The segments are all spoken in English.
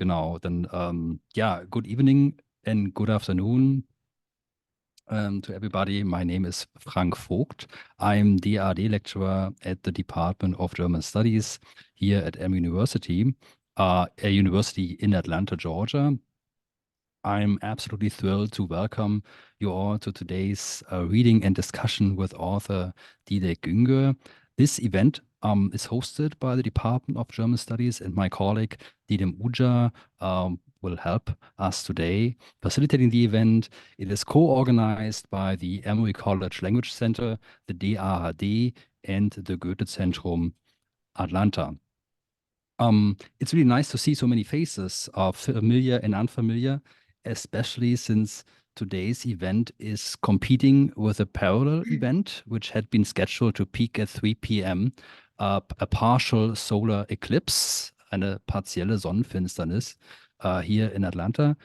genau. Dann, yeah, good evening and good afternoon to everybody. My name is Frank Vogt. I'm DAD lecturer at the Department of German Studies here at University, a university in Atlanta, Georgia. I'm absolutely thrilled to welcome you all to today's reading and discussion with author Dilek Güngör. This event is hosted by the Department of German Studies, and my colleague Dilek Güngör will help us today facilitating the event. It is co-organized by the Emory College Language Center, the DAAD, and the Goethe-Zentrum Atlanta. It's really nice to see so many faces of familiar and unfamiliar, especially since today's event is competing with a parallel event, which had been scheduled to peak at 3 p.m., a partial solar eclipse, eine partielle Sonnenfinsternis here in Atlanta.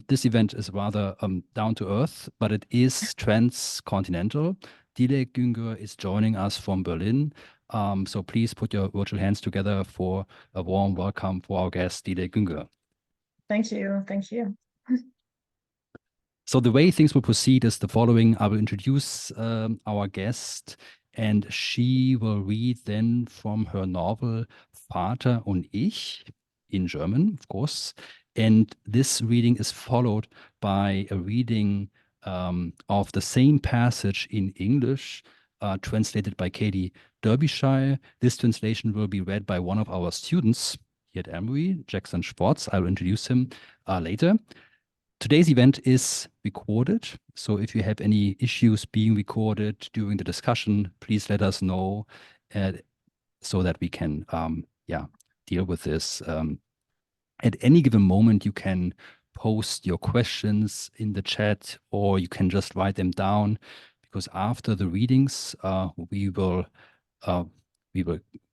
This event is rather down to earth, but it is transcontinental. Dilek Güngör is joining us from Berlin. So please put your virtual hands together for a warm welcome for our guest, Dilek Güngör. Thank you. Thank you. So the way things will proceed is the following. I will introduce our guest, and she will read then from her novel Vater und ich, in German, of course. And this reading is followed by a reading of the same passage in English, translated by Katie Derbyshire. This translation will be read by one of our students here at Emory, Jackson Sports. I will introduce him later. Today's event is recorded, so if you have any issues being recorded during the discussion, please let us know so that we can deal with this. At any given moment, you can post your questions in the chat, or you can just write them down, because after the readings, we will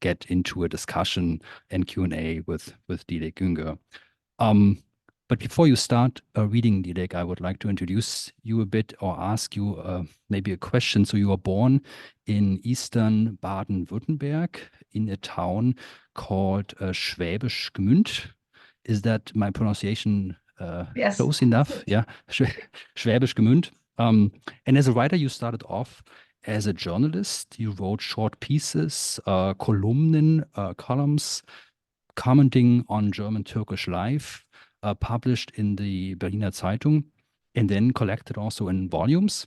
get into a discussion and Q&A with Dilek Güngör. But before you start reading, Dilek, I would like to introduce you a bit or ask you maybe a question. So you were born in eastern Baden-Württemberg in a town called Schwäbisch Gmünd. Is that my pronunciation Yes. close enough? Yeah, Schwäbisch Gmünd. And as a writer, you started off as a journalist. You wrote short pieces, columns, commenting on German-Turkish life, published in the Berliner Zeitung, and then collected also in volumes.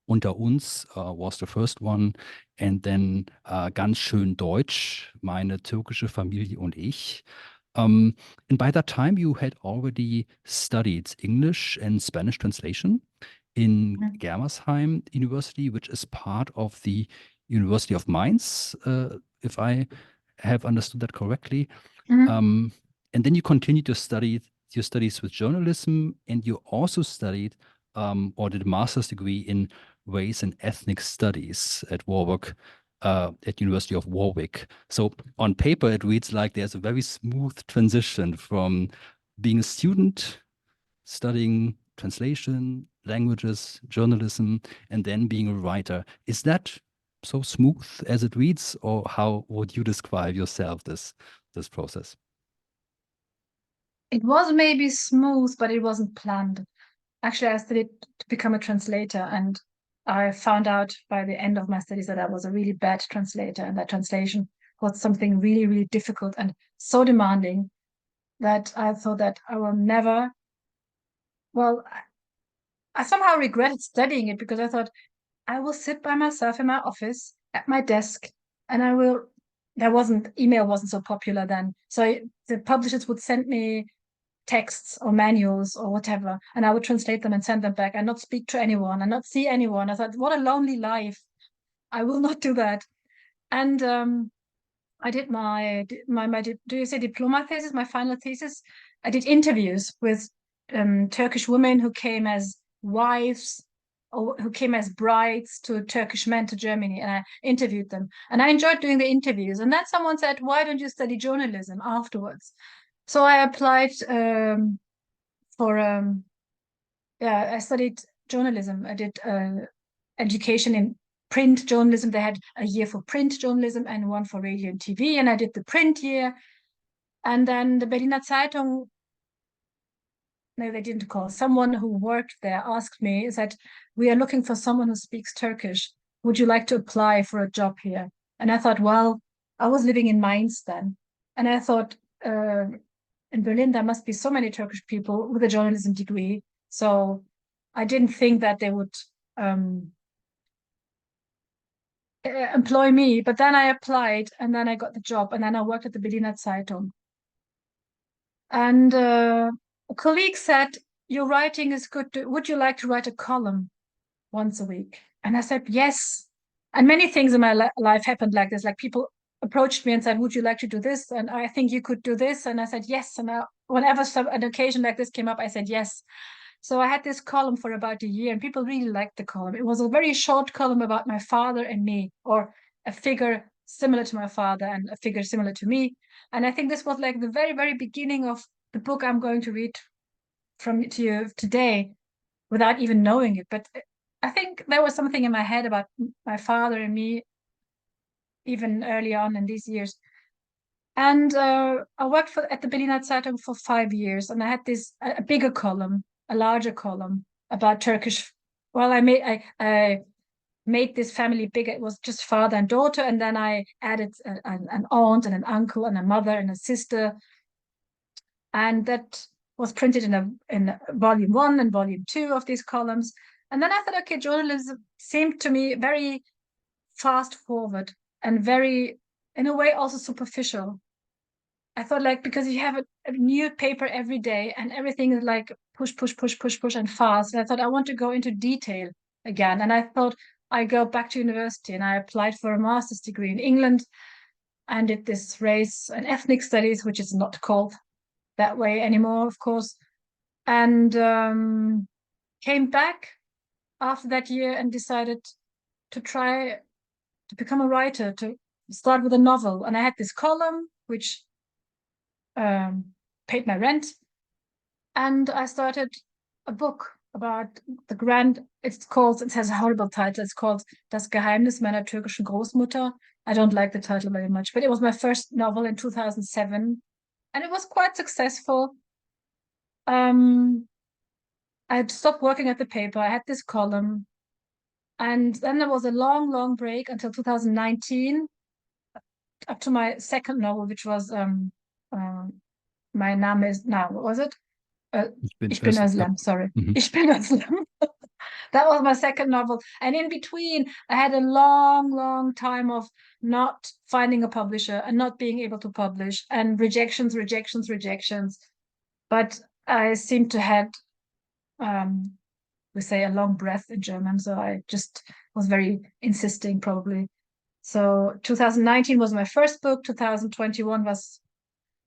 Unter uns was the first one, and then Ganz schön Deutsch, Meine, türkische Familie und ich. And by that time, you had already studied English and Spanish translation in Germersheim University, which is part of the University of Mainz, if I have understood that correctly. And then you continued to study your studies with journalism, and you also studied or did a master's degree in race and ethnic studies at Warwick, at University of Warwick. So on paper, it reads like there's a very smooth transition from being a student, studying translation, languages, journalism, and then being a writer. Is that so smooth as it reads, or how would you describe yourself this process? It was maybe smooth, but it wasn't planned. Actually, I studied to become a translator, and I found out by the end of my studies that I was a really bad translator, and that translation was something really, really difficult and so demanding that I thought that I will never. Well, I somehow regretted studying it, because I thought I will sit by myself in my office at my desk, and email wasn't so popular then. So the publishers would send me texts or manuals or whatever, and I would translate them and send them back and not speak to anyone and not see anyone. I thought, what a lonely life. I will not do that. And I did my do you say diploma thesis, my final thesis? I did interviews with Turkish women who came as wives or who came as brides to Turkish men to Germany, and I interviewed them. And I enjoyed doing the interviews. And then someone said, why don't you study journalism afterwards? So I applied I studied journalism. I did education in print journalism. They had a year for print journalism and one for radio and TV, and I did the print year. And then the Berliner Zeitung, no, they didn't call. Someone who worked there asked me, said, we are looking for someone who speaks Turkish. Would you like to apply for a job here? And I thought, well, I was living in Mainz then. And I thought, in Berlin, there must be so many Turkish people with a journalism degree. So I didn't think that they would employ me. But then I applied and then I got the job and then I worked at the Berliner Zeitung. And a colleague said, your writing is good. Would you like to write a column once a week? And I said, yes. And many things in my life happened like this. Like people approached me and said, would you like to do this? And I think you could do this. And I said, yes. And whenever an occasion like this came up, I said, yes. So I had this column for about a year and people really liked the column. It was a very short column about my father and me, or a figure similar to my father and a figure similar to me. And I think this was like the very, very beginning of the book I'm going to read from to you today without even knowing it. But I think there was something in my head about my father and me even early on in these years. And I worked at the Berliner Zeitung for 5 years, and I had this a bigger column, a larger column about Turkish. Well, I made this family bigger. It was just father and daughter, and then I added an aunt and an uncle and a mother and a sister, and that was printed in volume 1 and volume 2 of these columns. And then I thought, okay, journalism seemed to me very fast forward and very, in a way, also superficial. I thought, like, because you have a new paper every day and everything is like push, push, push, push, push, and fast. And I thought I want to go into detail again. And I thought I go back to university, and I applied for a master's degree in England and did this race and ethnic studies, which is not called that way anymore, of course. And came back after that year and decided to try to become a writer, to start with a novel. And I had this column, which paid my rent. And I started a book about it has a horrible title. It's called Das Geheimnis meiner türkischen Großmutter. I don't like the title very much, but it was my first novel in 2007. And it was quite successful. I had stopped working at the paper. I had this column. And then there was a long, long break until 2019, up to my second novel, which was My Name is, now, what was it? Ich bin Özlem, sorry. Ich bin Özlem. That was my second novel. And in between, I had a long, long time of not finding a publisher and not being able to publish, and rejections, rejections, rejections. But I seemed to had, we say, a long breath in German. So I just was very insisting, probably. So 2019 was my first book. 2021 was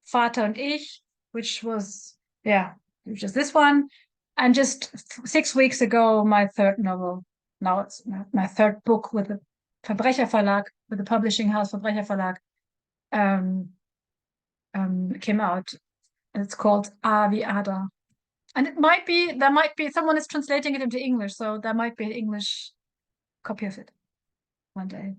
Vater und ich, which was this one. And just 6 weeks ago, my third novel. Now it's my third book with the Verbrecher Verlag, with the publishing house Verbrecher Verlag, came out. It's called A wie Ada. And there might be someone is translating it into English, so there might be an English copy of it one day.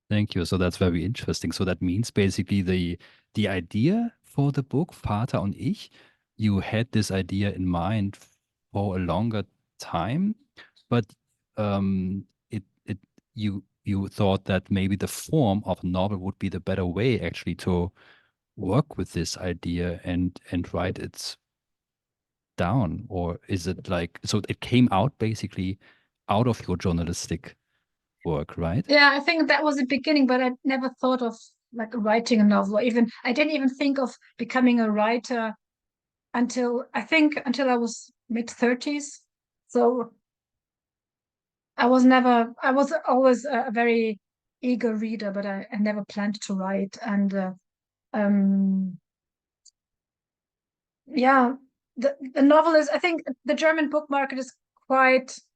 Thank you. So that's very interesting. So that means basically the idea for the book, Vater und ich, you had this idea in mind for a longer time, but you thought that maybe the form of a novel would be the better way actually to work with this idea and write it down, or is it like, so it came out basically out of your journalistic work, right? Yeah, I think that was the beginning, but I never thought of like writing a novel. I didn't even think of becoming a writer until I was mid-30s. So I was always a very eager reader, but I never planned to write. And the novel is, I think the German book market is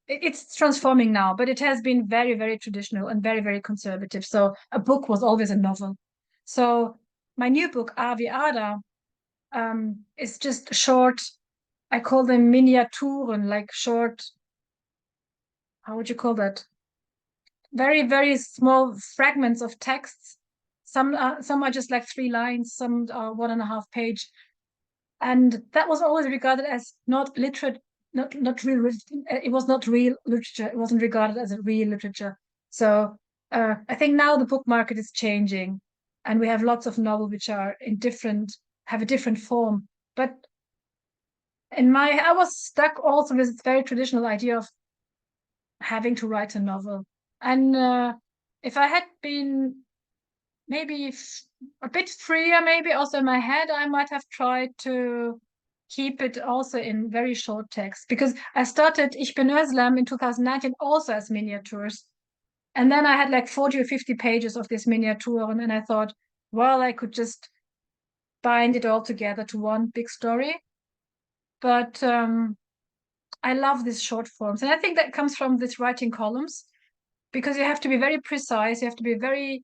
it's transforming now, but it has been very, very traditional and very, very conservative. So a book was always a novel. So my new book, A wie Ada, is just short, I call them Miniaturen, like short, how would you call that? Very, very small fragments of texts. Some are just like 3 lines, some are 1.5 page. And that was always regarded as not literate, not real. It was not real literature. It wasn't regarded as a real literature. So I think now the book market is changing, and we have lots of novels which are have a different form. But I was stuck also with this very traditional idea of having to write a novel. And if I had been maybe a bit freer, maybe also in my head, I might have tried to keep it also in very short text, because I started Ich bin Özlem in 2019 also as miniatures. And then I had like 40 or 50 pages of this miniature, and I thought, well, I could just bind it all together to one big story. But I love these short forms. And I think that comes from this writing columns, because you have to be very precise, you have to be very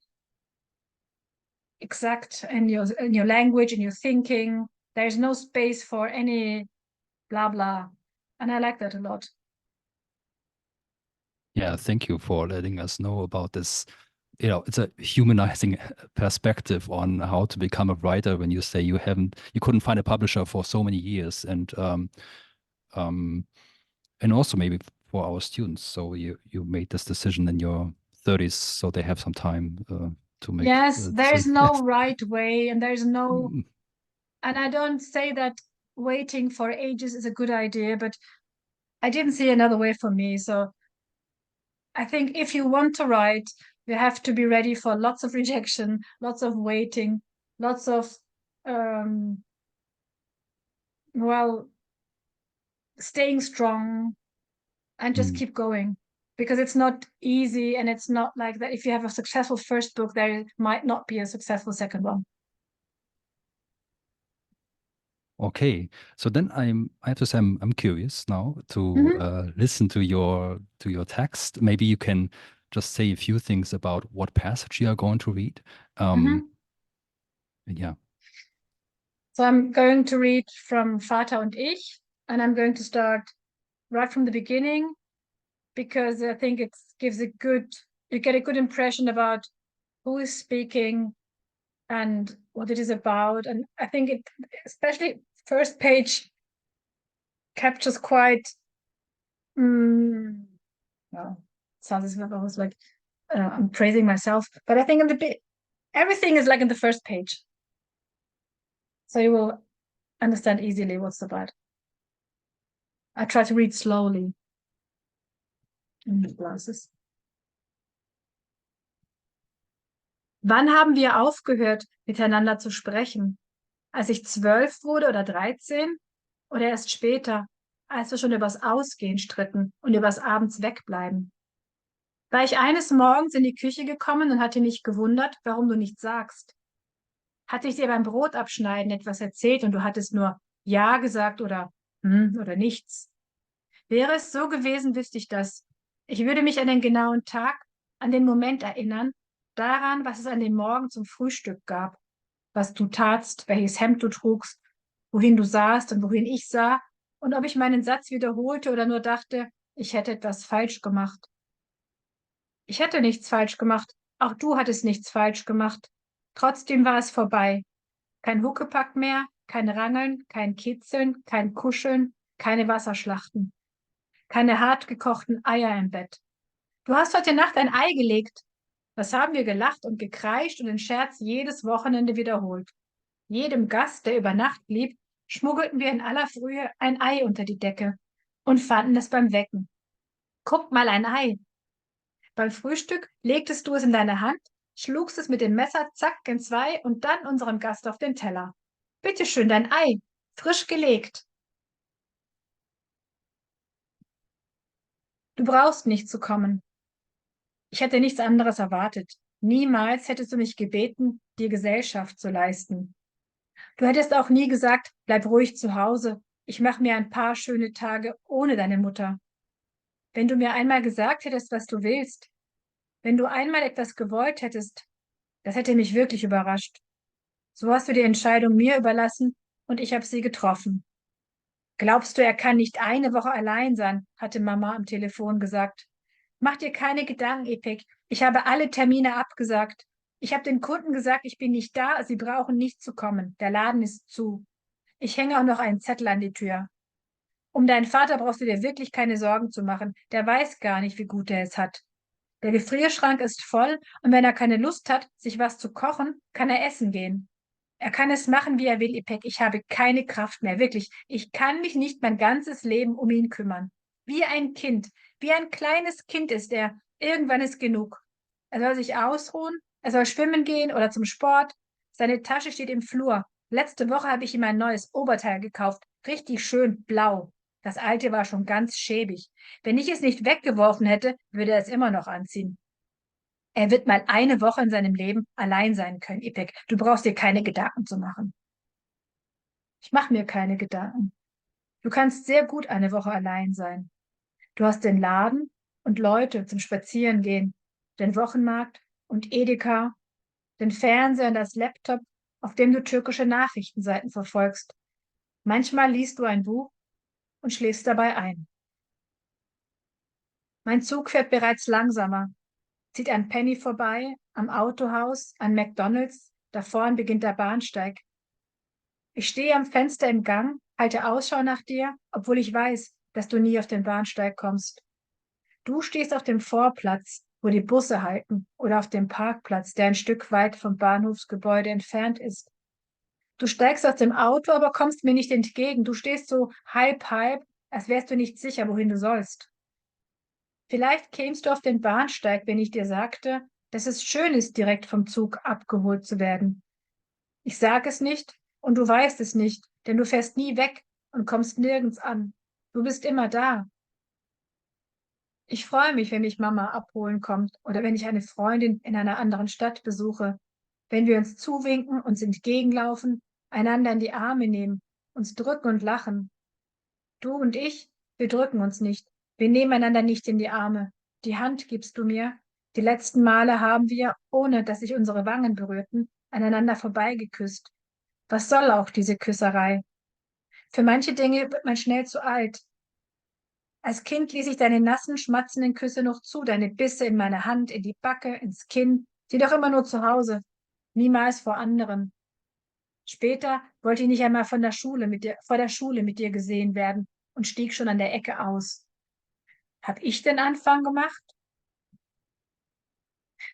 exact in your language, in your thinking. There's no space for any blah blah. And I like that a lot. Yeah, thank you for letting us know about this. It's a humanizing perspective on how to become a writer when you say you couldn't find a publisher for so many years, and also maybe for our students. So you made this decision in your 30s, so they have some time to make. Yes, there's no right way, and Mm. and I don't say that waiting for ages is a good idea, but I didn't see another way for me. So I think if you want to write, you have to be ready for lots of rejection, lots of waiting, lots of staying strong, and just keep going, because it's not easy, and it's not like that. If you have a successful first book, there might not be a successful second one. Okay, so then I have to say I'm curious now to listen to your text. Maybe you can just say a few things about what passage you are going to read. Yeah. So I'm going to read from Vater und Ich, and I'm going to start right from the beginning, because I think it gives you get a good impression about who is speaking and what it is about. And I think especially first page, captures quite, sounds as if I was like, I'm praising myself, but I think everything is like in the first page. So you will understand easily what's about. I try to read slowly in the glasses. Wann haben wir aufgehört, miteinander zu sprechen? Als ich 12 wurde oder 13? Oder erst später, als wir schon übers Ausgehen stritten und übers Abends wegbleiben? War ich eines Morgens in die Küche gekommen und hatte mich gewundert, warum du nichts sagst? Hatte ich dir beim Brotabschneiden etwas erzählt und du hattest nur Ja gesagt oder oder nichts? Wäre es so gewesen, wüsste ich das. Ich würde mich an den genauen Tag, an den Moment erinnern, daran, was es an dem Morgen zum Frühstück gab, was du tatst, welches Hemd du trugst, wohin du sahst und wohin ich sah, und ob ich meinen Satz wiederholte oder nur dachte, ich hätte etwas falsch gemacht. Ich hätte nichts falsch gemacht, auch du hattest nichts falsch gemacht. Trotzdem war es vorbei. Kein Huckepack mehr, kein Rangeln, kein Kitzeln, kein Kuscheln, keine Wasserschlachten. Keine hart gekochten Eier im Bett. Du hast heute Nacht ein Ei gelegt. Was haben wir gelacht und gekreischt und den Scherz jedes Wochenende wiederholt. Jedem Gast, der über Nacht blieb, schmuggelten wir in aller Frühe ein Ei unter die Decke und fanden es beim Wecken. Guck mal, ein Ei. Beim Frühstück legtest du es in deine Hand, schlugst es mit dem Messer zack in zwei und dann unserem Gast auf den Teller. Bitte schön, dein Ei, frisch gelegt. Du brauchst nicht zu kommen. Ich hätte nichts anderes erwartet. Niemals hättest du mich gebeten, dir Gesellschaft zu leisten. Du hättest auch nie gesagt, bleib ruhig zu Hause. Ich mache mir ein paar schöne Tage ohne deine Mutter. Wenn du mir einmal gesagt hättest, was du willst, wenn du einmal etwas gewollt hättest, das hätte mich wirklich überrascht. So hast du die Entscheidung mir überlassen und ich habe sie getroffen. Glaubst du, er kann nicht eine Woche allein sein, hatte Mama am Telefon gesagt. Mach dir keine Gedanken, Ipek. Ich habe alle Termine abgesagt. Ich habe den Kunden gesagt, ich bin nicht da, sie brauchen nicht zu kommen. Der Laden ist zu. Ich hänge auch noch einen Zettel an die Tür. Um deinen Vater brauchst du dir wirklich keine Sorgen zu machen. Der weiß gar nicht, wie gut er es hat. Der Gefrierschrank ist voll und wenn er keine Lust hat, sich was zu kochen, kann er essen gehen. Er kann es machen, wie er will, Ipek. Ich habe keine Kraft mehr, wirklich. Ich kann mich nicht mein ganzes Leben um ihn kümmern. Wie ein Kind, wie ein kleines Kind ist er. Irgendwann ist genug. Er soll sich ausruhen, er soll schwimmen gehen oder zum Sport. Seine Tasche steht im Flur. Letzte Woche habe ich ihm ein neues Oberteil gekauft. Richtig schön blau. Das alte war schon ganz schäbig. Wenn ich es nicht weggeworfen hätte, würde er es immer noch anziehen. Er wird mal eine Woche in seinem Leben allein sein können, Ipek. Du brauchst dir keine Gedanken zu machen. Ich mache mir keine Gedanken. Du kannst sehr gut eine Woche allein sein. Du hast den Laden und Leute zum Spazierengehen, den Wochenmarkt und Edeka, den Fernseher und das Laptop, auf dem du türkische Nachrichtenseiten verfolgst. Manchmal liest du ein Buch und schläfst dabei ein. Mein Zug fährt bereits langsamer, zieht an Penny vorbei, am Autohaus, an McDonald's, da vorn beginnt der Bahnsteig. Ich stehe am Fenster im Gang, halte Ausschau nach dir, obwohl ich weiß, dass du nie auf den Bahnsteig kommst. Du stehst auf dem Vorplatz, wo die Busse halten, oder auf dem Parkplatz, der ein Stück weit vom Bahnhofsgebäude entfernt ist. Du steigst aus dem Auto, aber kommst mir nicht entgegen. Du stehst so halb, als wärst du nicht sicher, wohin du sollst. Vielleicht kämst du auf den Bahnsteig, wenn ich dir sagte, dass es schön ist, direkt vom Zug abgeholt zu werden. Ich sage es nicht und du weißt es nicht, denn du fährst nie weg und kommst nirgends an. Du bist immer da. Ich freue mich, wenn mich Mama abholen kommt oder wenn ich eine Freundin in einer anderen Stadt besuche, wenn wir uns zuwinken, uns entgegenlaufen, einander in die Arme nehmen, uns drücken und lachen. Du und ich, wir drücken uns nicht. Wir nehmen einander nicht in die Arme. Die Hand gibst du mir. Die letzten Male haben wir, ohne dass sich unsere Wangen berührten, aneinander vorbeigeküsst. Was soll auch diese Küsserei? Für manche Dinge wird man schnell zu alt. Als Kind ließ ich deine nassen, schmatzenden Küsse noch zu, deine Bisse in meine Hand, in die Backe, ins Kinn, die doch immer nur zu Hause, niemals vor anderen. Später wollte ich nicht einmal vor der Schule mit dir gesehen werden und stieg schon an der Ecke aus. Hab ich den Anfang gemacht?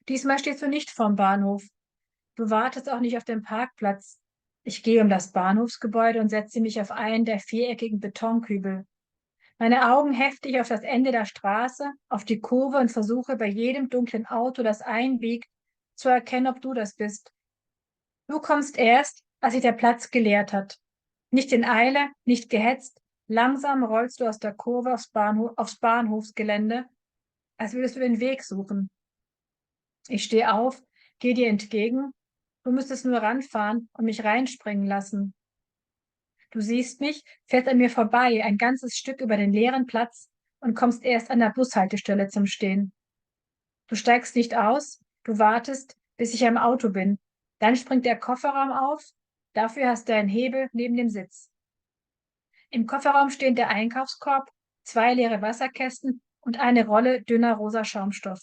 Diesmal stehst du nicht vorm Bahnhof. Du wartest auch nicht auf dem Parkplatz. Ich gehe um das Bahnhofsgebäude und setze mich auf einen der viereckigen Betonkübel. Meine Augen hefte ich auf das Ende der Straße, auf die Kurve und versuche bei jedem dunklen Auto, das einbiegt, zu erkennen, ob du das bist. Du kommst erst, als sich der Platz geleert hat. Nicht in Eile, nicht gehetzt, langsam rollst du aus der Kurve aufs Bahnhofsgelände, als würdest du den Weg suchen. Ich stehe auf, gehe dir entgegen. Du müsstest nur ranfahren und mich reinspringen lassen. Du siehst mich, fährst an mir vorbei, ein ganzes Stück über den leeren Platz und kommst erst an der Bushaltestelle zum Stehen. Du steigst nicht aus, du wartest, bis ich am Auto bin. Dann springt der Kofferraum auf. Dafür hast du einen Hebel neben dem Sitz. Im Kofferraum stehen der Einkaufskorb, 2 leere Wasserkästen und eine Rolle dünner rosa Schaumstoff.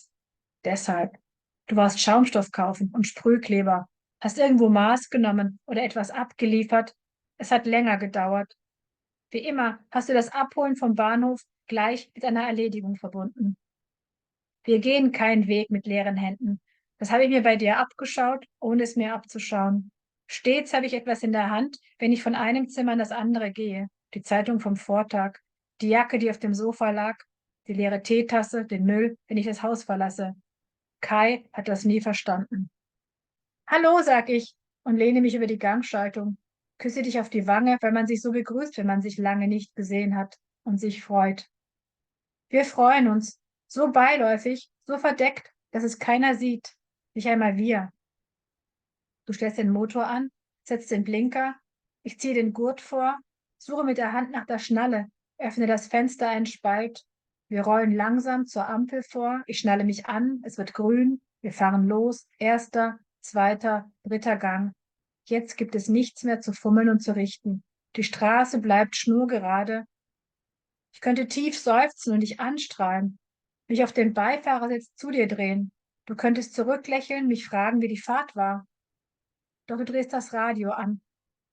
Deshalb. Du warst Schaumstoff kaufen und Sprühkleber, hast irgendwo Maß genommen oder etwas abgeliefert. Es hat länger gedauert. Wie immer hast du das Abholen vom Bahnhof gleich mit einer Erledigung verbunden. Wir gehen keinen Weg mit leeren Händen. Das habe ich mir bei dir abgeschaut, ohne es mir abzuschauen. Stets habe ich etwas in der Hand, wenn ich von einem Zimmer in das andere gehe. Die Zeitung vom Vortag, die Jacke, die auf dem Sofa lag, die leere Teetasse, den Müll, wenn ich das Haus verlasse. Kai hat das nie verstanden. Hallo, sag ich und lehne mich über die Gangschaltung. Küsse dich auf die Wange, weil man sich so begrüßt, wenn man sich lange nicht gesehen hat und sich freut. Wir freuen uns, so beiläufig, so verdeckt, dass es keiner sieht. Nicht einmal wir. Du stellst den Motor an, setzt den Blinker, ich ziehe den Gurt vor, suche mit der Hand nach der Schnalle, öffne das Fenster einen Spalt. Wir rollen langsam zur Ampel vor, ich schnalle mich an, es wird grün, wir fahren los, 1., 2., 3. Gang. Jetzt gibt es nichts mehr zu fummeln und zu richten. Die Straße bleibt schnurgerade. Ich könnte tief seufzen und dich anstrahlen, mich auf den Beifahrersitz zu dir drehen. Du könntest zurücklächeln, mich fragen, wie die Fahrt war. Doch du drehst das Radio an,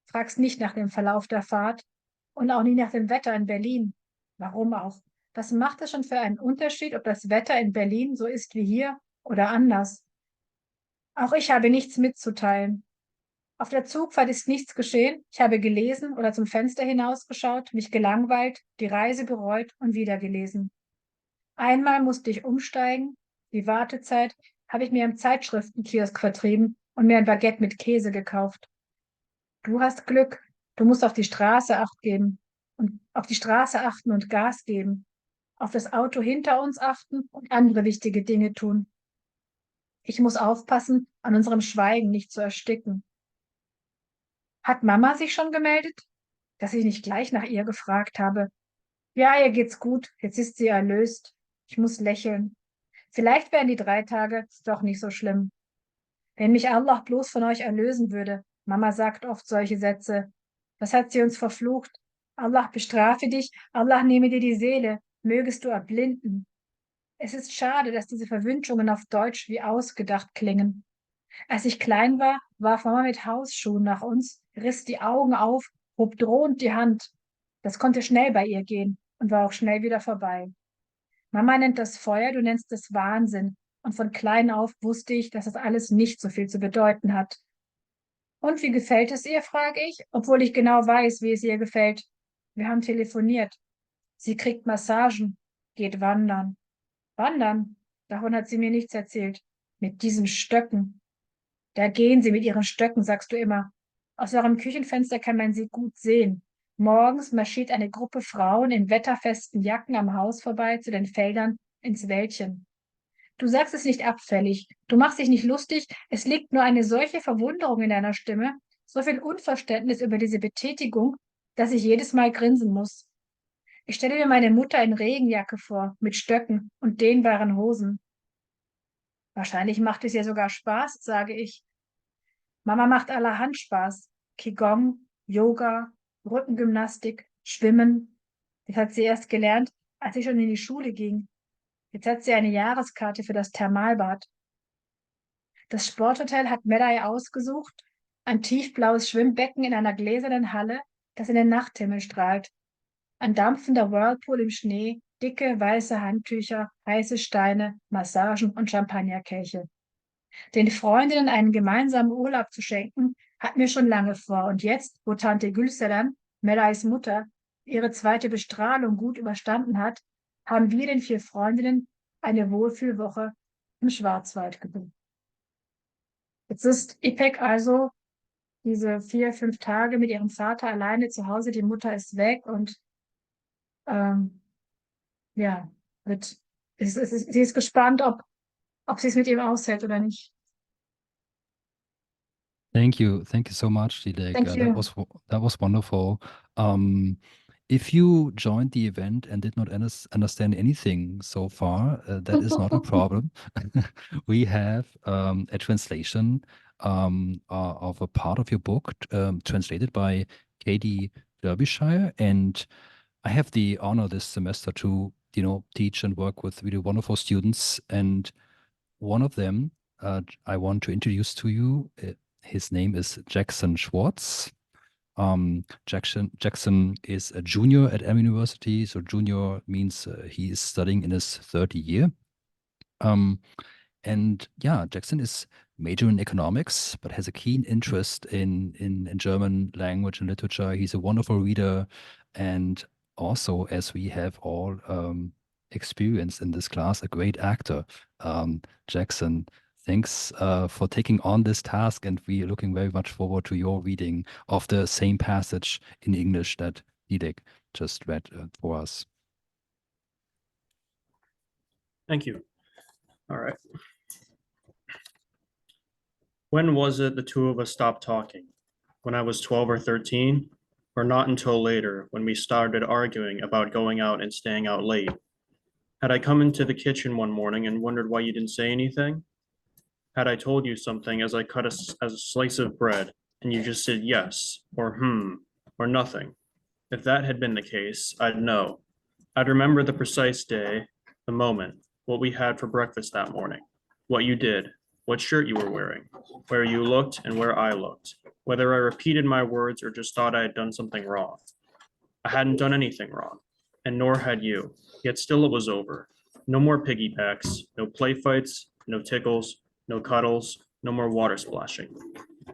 fragst nicht nach dem Verlauf der Fahrt und auch nie nach dem Wetter in Berlin. Warum auch? Was macht es schon für einen Unterschied, ob das Wetter in Berlin so ist wie hier oder anders? Auch ich habe nichts mitzuteilen. Auf der Zugfahrt ist nichts geschehen. Ich habe gelesen oder zum Fenster hinausgeschaut, mich gelangweilt, die Reise bereut und wieder gelesen. Einmal musste ich umsteigen. Die Wartezeit habe ich mir im Zeitschriftenkiosk vertrieben und mir ein Baguette mit Käse gekauft. Du hast Glück. Du musst auf die Straße Acht geben und auf die Straße achten und Gas geben, auf das Auto hinter uns achten und andere wichtige Dinge tun. Ich muss aufpassen, an unserem Schweigen nicht zu ersticken. Hat Mama sich schon gemeldet? Dass ich nicht gleich nach ihr gefragt habe. Ja, ihr geht's gut. Jetzt ist sie erlöst. Ich muss lächeln. Vielleicht wären die 3 Tage doch nicht so schlimm. Wenn mich Allah bloß von euch erlösen würde. Mama sagt oft solche Sätze. Was hat sie uns verflucht? Allah bestrafe dich, Allah nehme dir die Seele, mögest du erblinden. Es ist schade, dass diese Verwünschungen auf Deutsch wie ausgedacht klingen. Als ich klein war, warf Mama mit Hausschuhen nach uns, riss die Augen auf, hob drohend die Hand. Das konnte schnell bei ihr gehen und war auch schnell wieder vorbei. Mama nennt das Feuer, du nennst es Wahnsinn. Und von klein auf wusste ich, dass das alles nicht so viel zu bedeuten hat. Und wie gefällt es ihr, frage ich, obwohl ich genau weiß, wie es ihr gefällt. Wir haben telefoniert. Sie kriegt Massagen, geht wandern. Wandern? Davon hat sie mir nichts erzählt. Mit diesen Stöcken. Da gehen sie mit ihren Stöcken, sagst du immer. Aus eurem Küchenfenster kann man sie gut sehen. Morgens marschiert eine Gruppe Frauen in wetterfesten Jacken am Haus vorbei zu den Feldern ins Wäldchen. Du sagst es nicht abfällig, du machst dich nicht lustig, es liegt nur eine solche Verwunderung in deiner Stimme, so viel Unverständnis über diese Betätigung, dass ich jedes Mal grinsen muss. Ich stelle mir meine Mutter in Regenjacke vor, mit Stöcken und dehnbaren Hosen. Wahrscheinlich macht es ihr sogar Spaß, sage ich. Mama macht allerhand Spaß. Qigong, Yoga, Rückengymnastik, Schwimmen. Das hat sie erst gelernt, als sie schon in die Schule ging. Jetzt hat sie eine Jahreskarte für das Thermalbad. Das Sporthotel hat Melai ausgesucht, ein tiefblaues Schwimmbecken in einer gläsernen Halle, das in den Nachthimmel strahlt. Ein dampfender Whirlpool im Schnee, dicke weiße Handtücher, heiße Steine, Massagen und Champagnerkelche. Den Freundinnen einen gemeinsamen Urlaub zu schenken, hatten wir schon lange vor. Und jetzt, wo Tante Gülseren, Melais Mutter, ihre zweite Bestrahlung gut überstanden hat, haben wir den 4 Freundinnen eine Wohlfühlwoche im Schwarzwald gebucht. Jetzt ist Ipek also diese 4, 5 Tage mit ihrem Vater alleine zu Hause. Die Mutter ist weg und ja, sie ist gespannt, ob sie es mit ihm aushält oder nicht. Thank you. Thank you so much, Dilek. Thank you. That was wonderful. If you joined the event and did not understand anything so far, that is not a problem. We have a translation of a part of your book translated by Katie Derbyshire, and I have the honor this semester to, teach and work with really wonderful students, and one of them I want to introduce to you. His name is Jackson Schwartz. Jackson is a junior at M University. So junior means he is studying in his third year. And yeah, Jackson is majoring in economics, but has a keen interest in German language and literature. He's a wonderful reader, and also, as we have all experienced in this class, a great actor. Jackson, thanks for taking on this task, and we are looking very much forward to your reading of the same passage in English that Dilek just read for us. Thank you. All right. When was it the two of us stopped talking? When I was 12 or 13? Or not until later, when we started arguing about going out and staying out late? Had I come into the kitchen one morning and wondered why you didn't say anything? Had I told you something as I cut a slice of bread and you just said yes, or or nothing? If that had been the case, I'd know. I'd remember the precise day, the moment, what we had for breakfast that morning. what you did, what shirt you were wearing, where you looked and where I looked, whether I repeated my words or just thought I had done something wrong. I hadn't done anything wrong, and nor had you, yet still it was over. No more piggybacks, no play fights, no tickles, no cuddles, no more water splashing.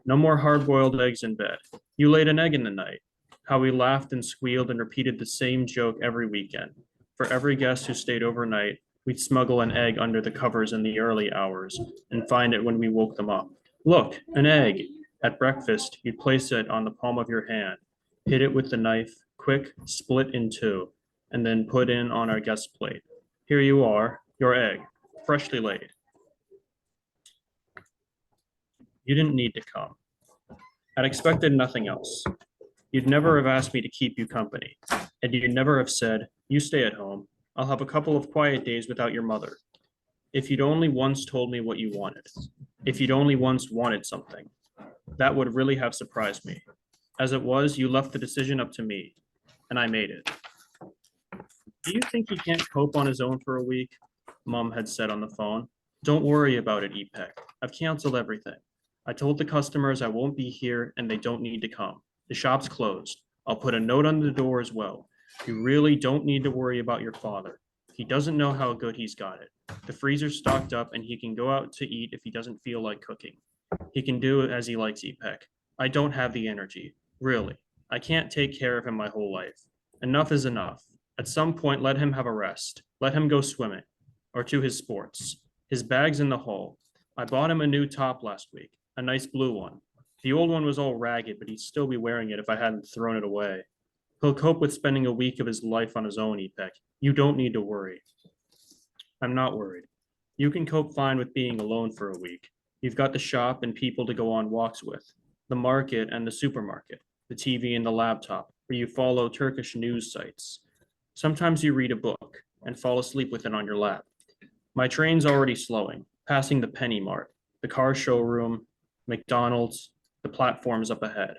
No more hard-boiled eggs in bed. You laid an egg in the night. How we laughed and squealed and repeated the same joke every weekend. For every guest who stayed overnight, we'd smuggle an egg under the covers in the early hours and find it when we woke them up. Look, an egg. At breakfast, you'd place it on the palm of your hand, hit it with the knife, quick, split in two, and then put in on our guest plate. Here you are, your egg, freshly laid. You didn't need to come. I'd expected nothing else. You'd never have asked me to keep you company, and you'd never have said, you stay at home. I'll have a couple of quiet days without your mother. If you'd only once told me what you wanted, if you'd only once wanted something, that would really have surprised me. As it was, you left the decision up to me, and I made it. Do you think he can't cope on his own for a week? Mom had said on the phone. Don't worry about it, Ipek. I've canceled everything. I told the customers I won't be here and they don't need to come. The shop's closed. I'll put a note on the door as well. You really don't need to worry about your father. He doesn't know how good he's got it. The freezer's stocked up and he can go out to eat if he doesn't feel like cooking. He can do it as he likes, Ipek. I don't have the energy. Really. I can't take care of him my whole life. Enough is enough. At some point, let him have a rest. Let him go swimming or to his sports. His bag's in the hall. I bought him a new top last week, a nice blue one. The old one was all ragged, but he'd still be wearing it if I hadn't thrown it away. He'll cope with spending a week of his life on his own, Ipek. You don't need to worry. I'm not worried. You can cope fine with being alone for a week. You've got the shop and people to go on walks with, the market and the supermarket, the TV and the laptop, where you follow Turkish news sites. Sometimes you read a book and fall asleep with it on your lap. My train's already slowing, passing the Penny Mart, the car showroom, McDonald's, the platforms up ahead.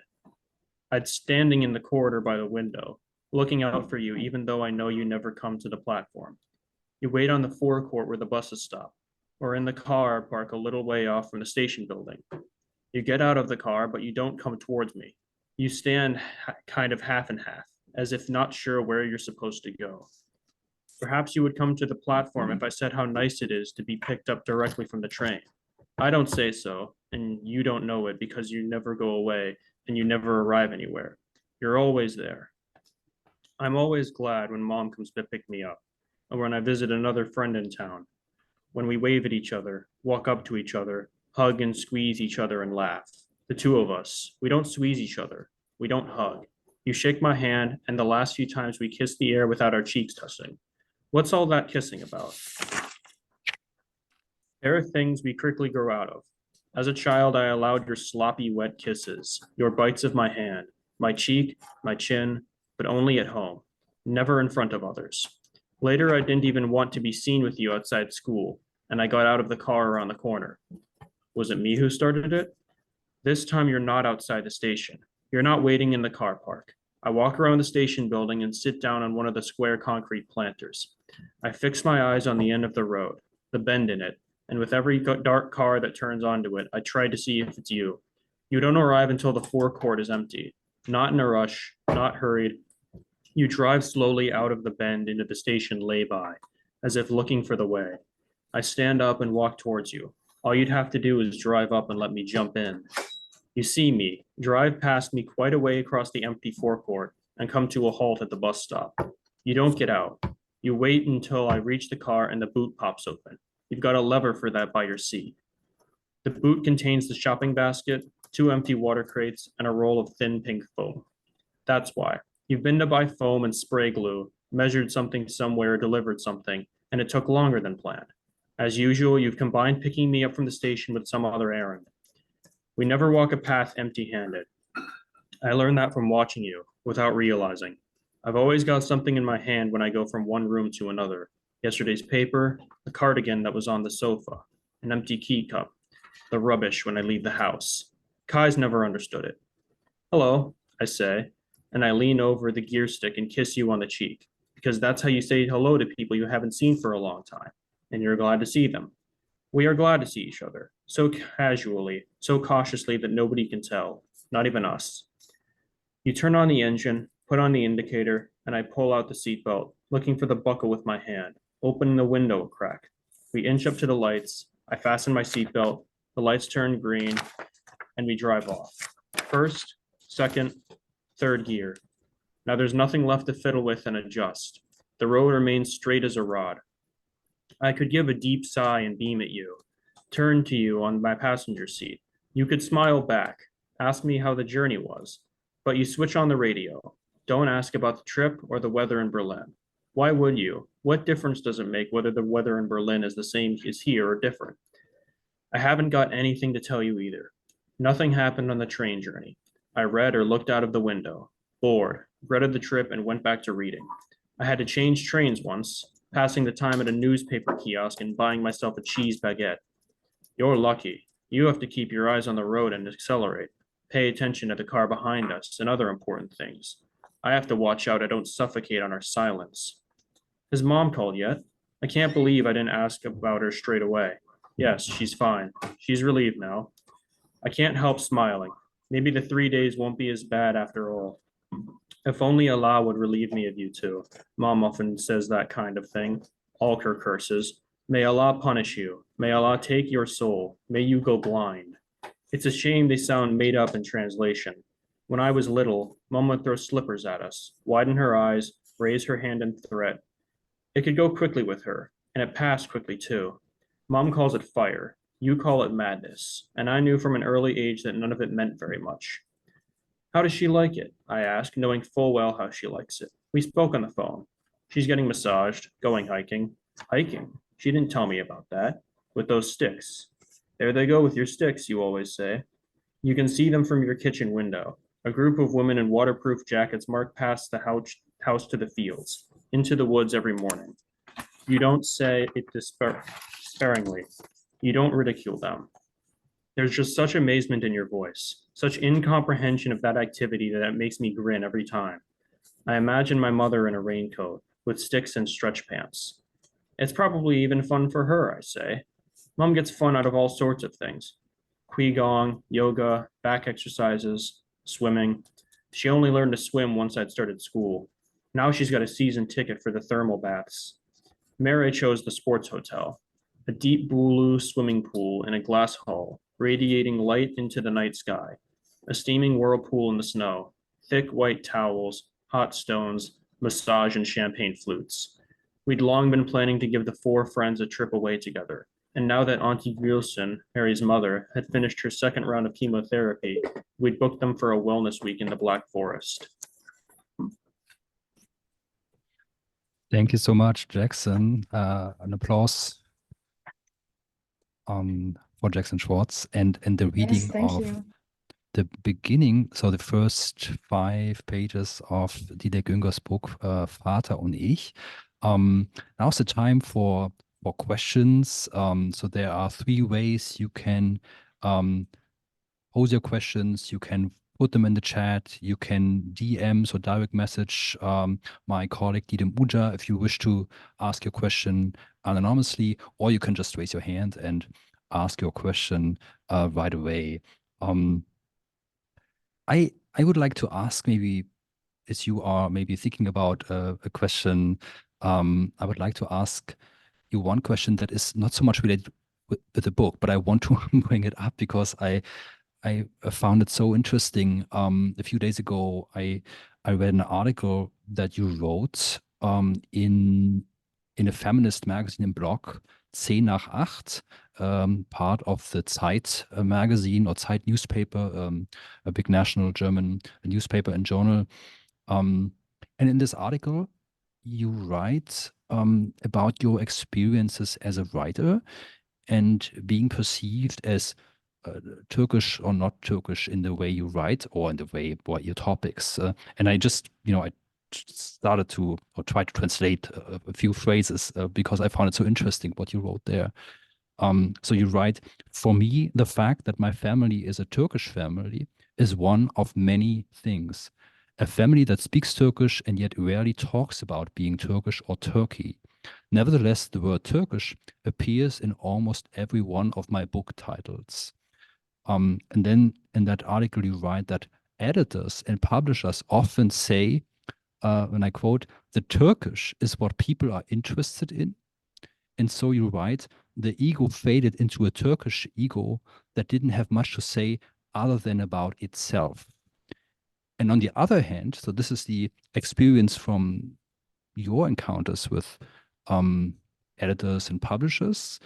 I'd standing in the corridor by the window, looking out for you even though I know you never come to the platform. You wait on the forecourt where the buses stop, or in the car park a little way off from the station building. You get out of the car, but you don't come towards me. You stand kind of half and half, as if not sure where you're supposed to go. Perhaps you would come to the platform if I said how nice it is to be picked up directly from the train. I don't say so, and you don't know it because you never go away and you never arrive anywhere. You're always there. I'm always glad when Mom comes to pick me up, or when I visit another friend in town, when we wave at each other, walk up to each other, hug and squeeze each other and laugh. The two of us, we don't squeeze each other. We don't hug. You shake my hand, and the last few times we kiss the air without our cheeks touching. What's all that kissing about? There are things we quickly grow out of. As a child, I allowed your sloppy, wet kisses, your bites of my hand, my cheek, my chin, but only at home, never in front of others. Later, I didn't even want to be seen with you outside school, and I got out of the car around the corner. Was it me who started it? This time you're not outside the station. You're not waiting in the car park. I walk around the station building and sit down on one of the square concrete planters. I fix my eyes on the end of the road, the bend in it, and with every dark car that turns onto it, I try to see if it's you. You don't arrive until the forecourt is empty. Not in a rush, not hurried. You drive slowly out of the bend into the station lay-by, as if looking for the way. I stand up and walk towards you. All you'd have to do is drive up and let me jump in. You see me, drive past me quite a way across the empty forecourt, and come to a halt at the bus stop. You don't get out. You wait until I reach the car and the boot pops open. You've got a lever for that by your seat. The boot contains the shopping basket, 2 empty water crates, and a roll of thin pink foam. That's why. You've been to buy foam and spray glue, measured something somewhere, delivered something, and it took longer than planned. As usual, you've combined picking me up from the station with some other errand. We never walk a path empty-handed. I learned that from watching you, without realizing. I've always got something in my hand when I go from one room to another. Yesterday's paper, the cardigan that was on the sofa, an empty key cup, the rubbish when I leave the house. Kai's never understood it. Hello, I say, and I lean over the gear stick and kiss you on the cheek, because that's how you say hello to people you haven't seen for a long time, and you're glad to see them. We are glad to see each other, so casually, so cautiously that nobody can tell, not even us. You turn on the engine, put on the indicator, and I pull out the seatbelt, looking for the buckle with my hand, opening the window a crack. We inch up to the lights. I fasten my seatbelt. The lights turn green, and we drive off. First, second, third gear. Now there's nothing left to fiddle with and adjust. The road remains straight as a rod. I could give a deep sigh and beam at you, turn to you on my passenger seat. You could smile back, ask me how the journey was, but you switch on the radio. Don't ask about the trip or the weather in Berlin. Why would you? What difference does it make whether the weather in Berlin is the same as here or different? I haven't got anything to tell you either. Nothing happened on the train journey. I read or looked out of the window, bored, regretted the trip, and went back to reading. I had to change trains once, passing the time at a newspaper kiosk and buying myself a cheese baguette. You're lucky. You have to keep your eyes on the road and accelerate. Pay attention to the car behind us and other important things. I have to watch out I don't suffocate on our silence. Has Mom called yet? I can't believe I didn't ask about her straight away. Yes, she's fine. She's relieved now. I can't help smiling. Maybe the 3 days won't be as bad after all. If only Allah would relieve me of you two. Mom often says that kind of thing. Alker curses. May Allah punish you. May Allah take your soul. May you go blind. It's a shame they sound made up in translation. When I was little, Mom would throw slippers at us, widen her eyes, raise her hand in threat. It could go quickly with her, and it passed quickly too. Mom calls it fire. You call it madness. And I knew from an early age that none of it meant very much. How does she like it? I asked, knowing full well how she likes it. We spoke on the phone. She's getting massaged, going hiking. Hiking? She didn't tell me about that. With those sticks. There they go with your sticks, you always say. You can see them from your kitchen window. A group of women in waterproof jackets march past the house to the fields, into the woods every morning. You don't say it despairingly. You don't ridicule them. There's just such amazement in your voice, such incomprehension of that activity that it makes me grin every time. I imagine my mother in a raincoat, with sticks and stretch pants. It's probably even fun for her, I say. Mom gets fun out of all sorts of things. Qigong, yoga, back exercises, swimming. She only learned to swim once I'd started school. Now she's got a season ticket for the thermal baths. Mary chose the sports hotel, a deep blue swimming pool in a glass hull, radiating light into the night sky, a steaming whirlpool in the snow, thick white towels, hot stones, massage and champagne flutes. We'd long been planning to give the four friends a trip away together. And now that Auntie Grilson, Harry's mother, had finished her second round of chemotherapy, we'd booked them for a wellness week in the Black Forest. Thank you so much, Jackson. An applause for Jackson Schwartz and the reading Yes, thank of you. the beginning, so the first 5 pages of Dilek Güngör's book, Vater und ich. Now's the time for questions. So there are 3 ways you can pose your questions. You can put them in the chat. You can DM, so direct message my colleague Didem Uja if you wish to ask your question anonymously, or you can just raise your hand and ask your question right away. I would like to ask, maybe as you are maybe thinking about a question, I would like to ask you one question that is not so much related with the book, but I want to bring it up because I found it so interesting. A few days ago, I read an article that you wrote in a feminist magazine and blog, 10 nach 8, part of the ZEIT magazine or ZEIT newspaper, a big national German newspaper and journal. And in this article, you write about your experiences as a writer and being perceived as Turkish or not Turkish in the way you write or in the way what your topics. And I just, I started to or try to translate a few phrases because I found it so interesting what you wrote there. So you write, for me, the fact that my family is a Turkish family is one of many things. A family that speaks Turkish and yet rarely talks about being Turkish or Turkey. Nevertheless, the word Turkish appears in almost every one of my book titles. And then in that article, you write that editors and publishers often say, when I quote, the Turkish is what people are interested in. And so you write, the ego faded into a Turkish ego that didn't have much to say other than about itself. And on the other hand, so this is the experience from your encounters with editors and publishers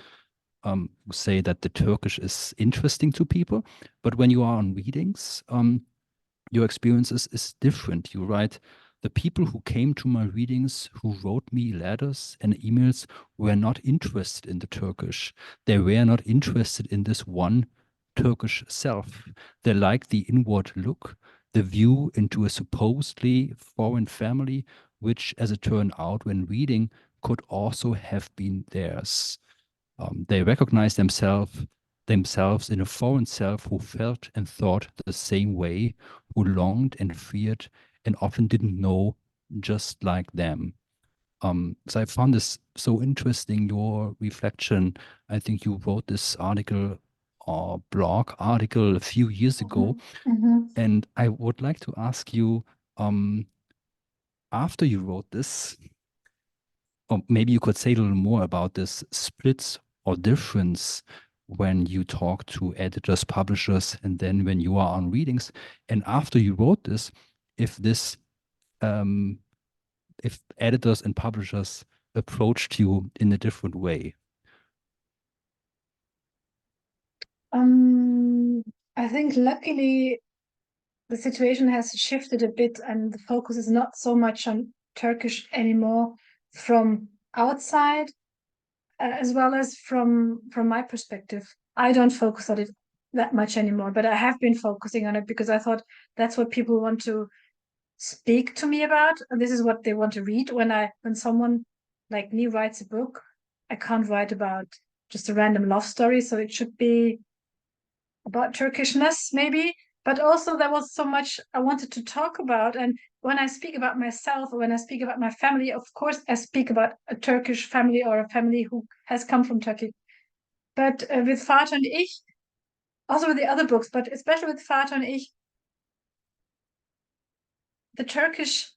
who say that the Turkish is interesting to people. But when you are on readings, your experience is different. You write, the people who came to my readings, who wrote me letters and emails, were not interested in the Turkish. They were not interested in this one Turkish self. They liked the inward look, the view into a supposedly foreign family, which, as it turned out when reading, could also have been theirs. They recognized themselves in a foreign self who felt and thought the same way, who longed and feared and often didn't know, just like them. So I found this so interesting, your reflection. I think you wrote this article or blog article a few years ago. And I would like to ask you, after you wrote this, or maybe you could say a little more about this split or difference when you talk to editors, publishers, and then when you are on readings. And after you wrote this, if this, if editors and publishers approached you in a different way. I think luckily the situation has shifted a bit and the focus is not so much on Turkish anymore from outside as well as from my perspective. I don't focus on it that much anymore, but I have been focusing on it because I thought that's what people want to speak to me about, and this is what they want to read. When someone like me writes a book, I can't write about just a random love story, so it should be about Turkishness maybe, but also there was so much I wanted to talk about. And when I speak about myself or when I speak about my family, of course I speak about a Turkish family or a family who has come from Turkey. But with Vater und Ich, also with the other books, but especially with Vater und Ich, the Turkish,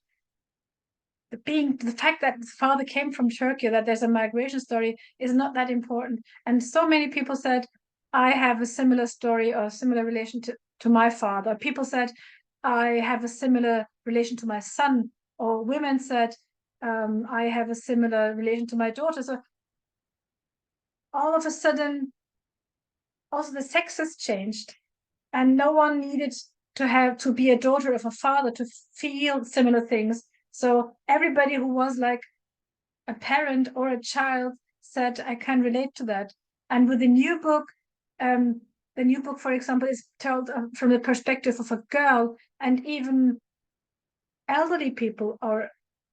the fact that the father came from Turkey, that there's a migration story, is not that important. And so many people said, I have a similar story or a similar relation to my father. People said, I have a similar relation to my son. Or women said, I have a similar relation to my daughter. So all of a sudden, also the sex has changed. And no one needed to be a daughter of a father to feel similar things. So everybody who was like a parent or a child said, I can relate to that. And with the new book, for example, is told from the perspective of a girl, and even elderly people or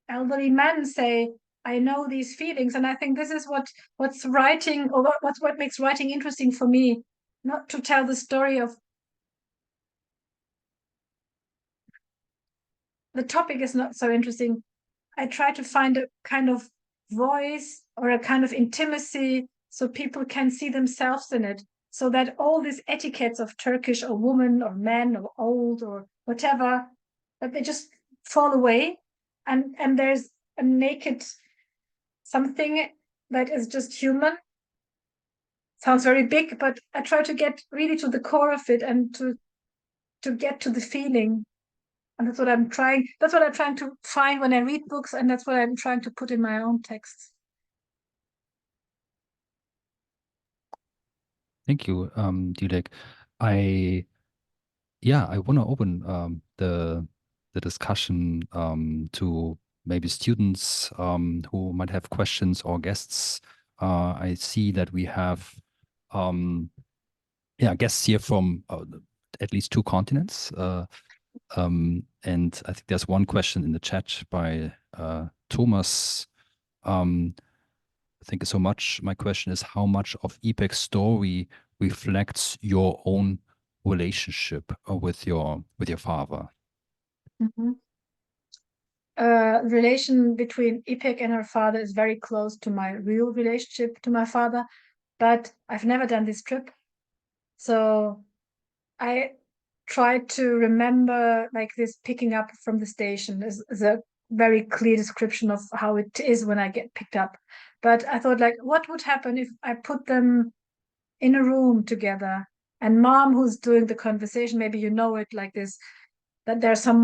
elderly men say, I know these feelings. And I think this is what's writing, or what makes writing interesting for me, not to tell the story of the topic is not so interesting. I try to find a kind of voice or a kind of intimacy so people can see themselves in it, so that all these etiquettes of Turkish or woman or man or old or whatever, that they just fall away, and there's a naked something that is just human. Sounds very big, but I try to get really to the core of it and to get to the feeling. And that's what I'm trying to find when I read books, and that's what I'm trying to put in my own texts. Thank you, Dilek. I want to open the discussion to maybe students who might have questions, or guests. I see that we have guests here from at least 2 continents. And I think there's one question in the chat by Thomas. Thank you so much. My question is, how much of Ipek's story reflects your own relationship with your father? relation between Ipek and her father is very close to my real relationship to my father, but I've never done this trip. So I tried to remember like this picking up from the station is a very clear description of how it is when I get picked up. But I thought like, what would happen if I put them in a room together and mom who's doing the conversation, maybe you know it like this, that there's some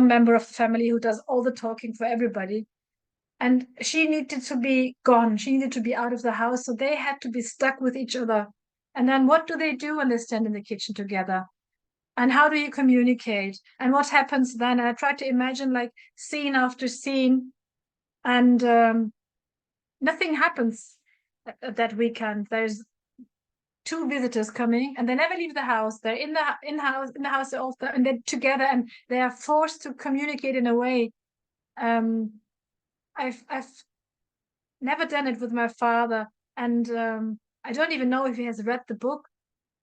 member of the family who does all the talking for everybody. And she needed to be gone. She needed to be out of the house. So they had to be stuck with each other. And then what do they do when they stand in the kitchen together? And how do you communicate? And what happens then? And I tried to imagine like scene after scene. And nothing happens that weekend. There's two visitors coming and they never leave the house. They're in the house also, and they're together and they are forced to communicate in a way. I've never done it with my father, and I don't even know if he has read the book,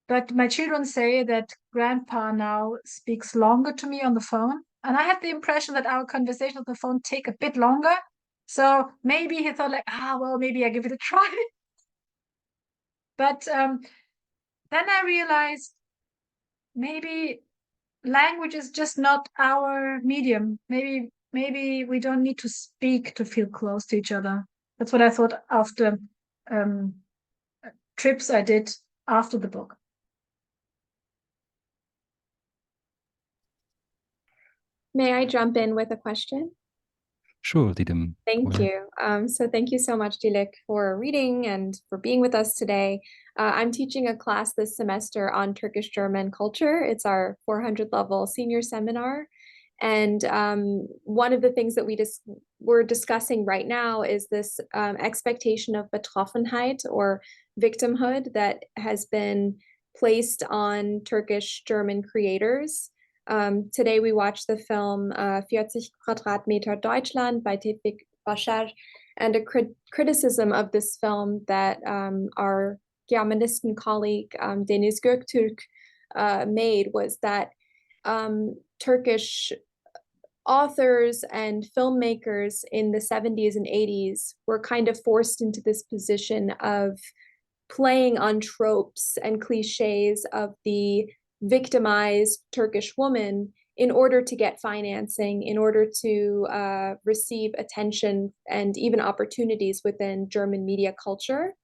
but my children say that grandpa now speaks longer to me on the phone, and I had the impression that our conversation on the phone take a bit longer. So maybe he thought like, well, maybe I give it a try. But then I realized maybe language is just not our medium. Maybe we don't need to speak to feel close to each other. That's what I thought after trips I did after the book. May I jump in with a question? Sure, Didem. Thank you. So thank you so much, Dilek, for reading and for being with us today. I'm teaching a class this semester on Turkish German culture. It's our 400 level senior seminar. And one of the things that we're discussing right now is this expectation of Betroffenheit or victimhood that has been placed on Turkish German creators. Today we watched the film 40 Quadratmeter Deutschland by Verbrecher, and a criticism of this film that our Germanisten colleague Deniz Göktürk made was that Turkish authors and filmmakers in the 70s and 80s were kind of forced into this position of playing on tropes and cliches of the victimized Turkish woman in order to get financing, in order to receive attention and even opportunities within German media culture.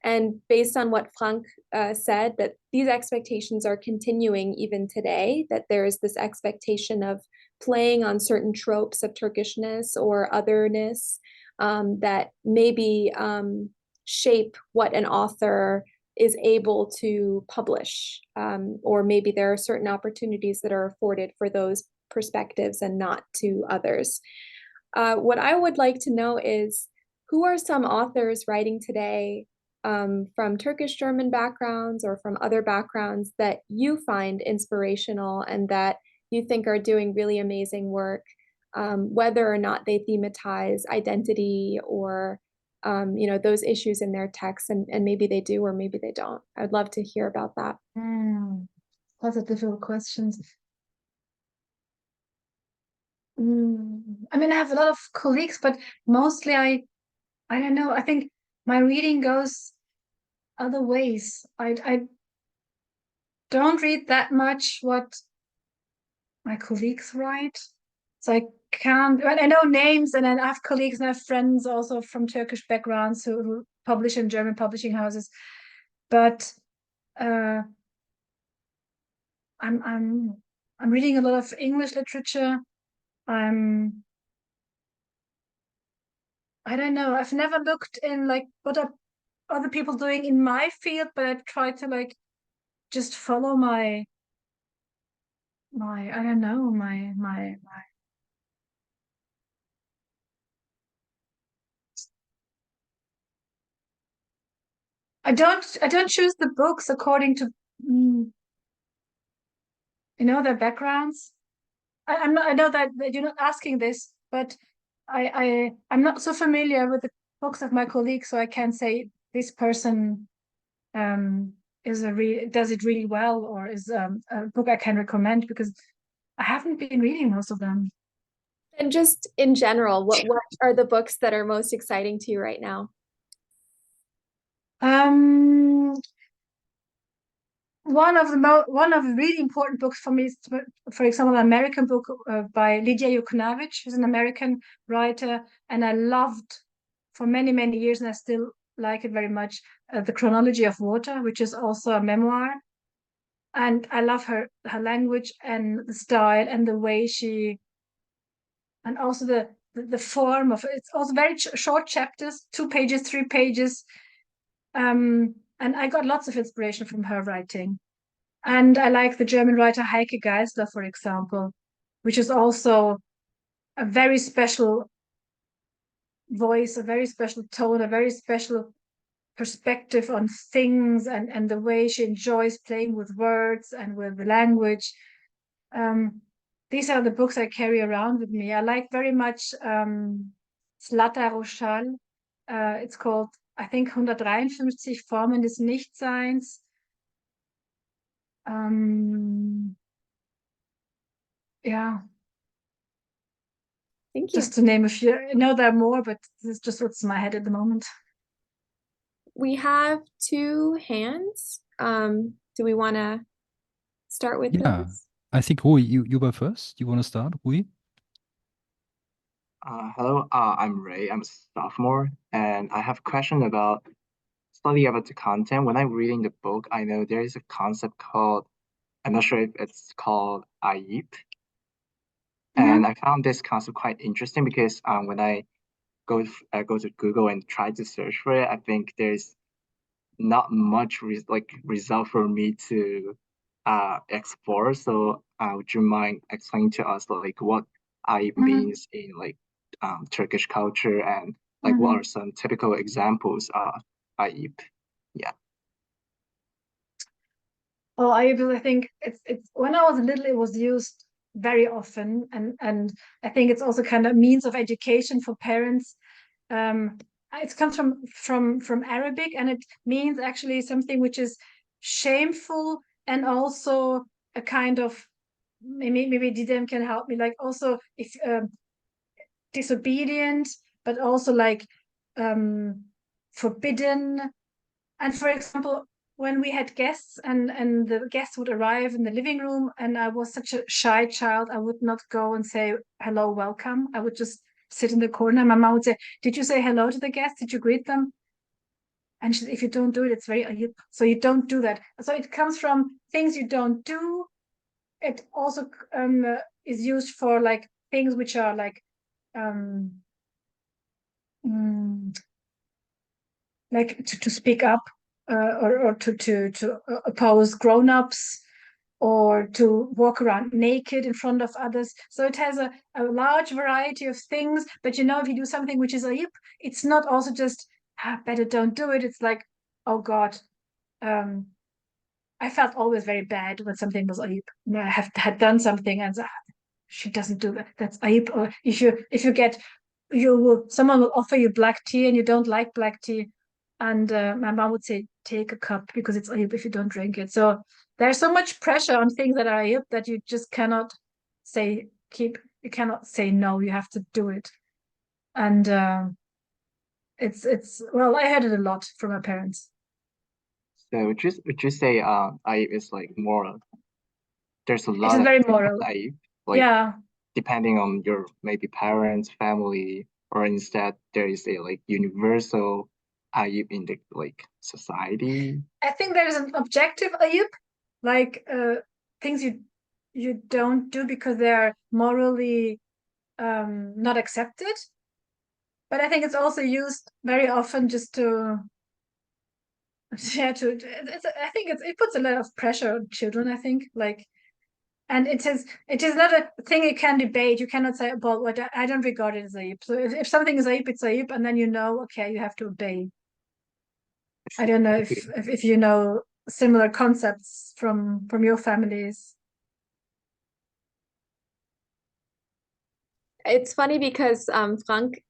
And based on what Frank said, that these expectations are continuing even today, that there is this expectation of playing on certain tropes of Turkishness or otherness that maybe shape what an author is able to publish, or maybe there are certain opportunities that are afforded for those perspectives and not to others. What I would like to know is, who are some authors writing today from Turkish German backgrounds or from other backgrounds that you find inspirational and that you think are doing really amazing work, whether or not they thematize identity or those issues in their texts, and maybe they do or maybe they don't. I'd love to hear about that. Lots of difficult questions. I mean, I have a lot of colleagues, but mostly I don't know. I think my reading goes other ways. I don't read that much what my colleagues write. So I can't, I know names, and then I have colleagues and I have friends also from Turkish backgrounds who publish in German publishing houses. But I'm reading a lot of English literature. I don't know. I've never looked in like what are other people doing in my field, but I try to like just follow my I don't know, my I don't choose the books according to their backgrounds. I know that you're not asking this, but I'm not so familiar with the books of my colleagues, so I can't say this person does it really well, or is a book I can recommend, because I haven't been reading most of them. And just in general, what are the books that are most exciting to you right now? One of the really important books for me is, for example, an American book by Lidia Yuknavitch, who's an American writer, and I loved for many, many years, and I still like it very much, The Chronology of Water, which is also a memoir. And I love her language and the style and the way she, and also the form of it. It's also very short chapters, 2 pages, 3 pages. And I got lots of inspiration from her writing. And I like the German writer Heike Geisler, for example, which is also a very special voice, a very special tone, a very special perspective on things, and the way she enjoys playing with words and with the language. These are the books I carry around with me. I like very much Zlata Rochal. It's called, I think, 153 Formen des Nichtseins. Yeah, Thank you. just to name a few. I know there are more, but this is just what's in my head at the moment. We have 2 hands. Do we want to start with Yeah, those? I think Rui, you were first. You want to start, Rui? Hello, I'm Ray. I'm a sophomore, and I have a question about slightly about the content. When I'm reading the book, I know there is a concept called, I'm not sure if it's called ayip, and I found this concept quite interesting because when I go to Google and try to search for it, I think there's not much result for me to explore. So would you mind explaining to us like what ayip means in like Turkish culture, and like what are some typical examples of ayip? Yeah. Oh, I think it's when I was little, it was used very often, and I think it's also kind of means of education for parents. It comes from Arabic, and it means actually something which is shameful, and also a kind of, maybe Didem can help me, like also if disobedient, but also like forbidden. And for example, when we had guests, and the guests would arrive in the living room, and I was such a shy child, I would not go and say hello, welcome. I would just sit in the corner. My mom would say, "Did you say hello to the guests? Did you greet them?" And she said, "If you don't do it, it's very, so you don't do that." So it comes from things you don't do. It also is used for like things which are like like to speak up, or to oppose grown-ups, or to walk around naked in front of others. So it has a large variety of things. But if you do something which is ayip, it's not also just better don't do it. It's like, oh God, I felt always very bad when something was ayip. I had done something, and she doesn't do that. That's ayip. Or if you get, someone will offer you black tea and you don't like black tea, and my mom would say, take a cup because it's ayip if you don't drink it. So there's so much pressure on things that are ayip that you just cannot you cannot say no. You have to do it. And it's well, I heard it a lot from my parents. So would you say ayip is like moral? There's a It lot is of very moral. ayip, like Yeah. depending on your maybe parents, family, or instead there is a like universal ayip in the like society. I think there is an objective ayub, like things you don't do because they're morally not accepted. But I think it's also used very often just to, yeah, I think it puts a lot of pressure on children, I think, like, and it is not a thing you can debate. You cannot say, well, what I don't regard it as ayub. So if something is ayub, it's ayub, and then okay, you have to obey. I don't know if you know similar concepts from your families. It's funny because Frank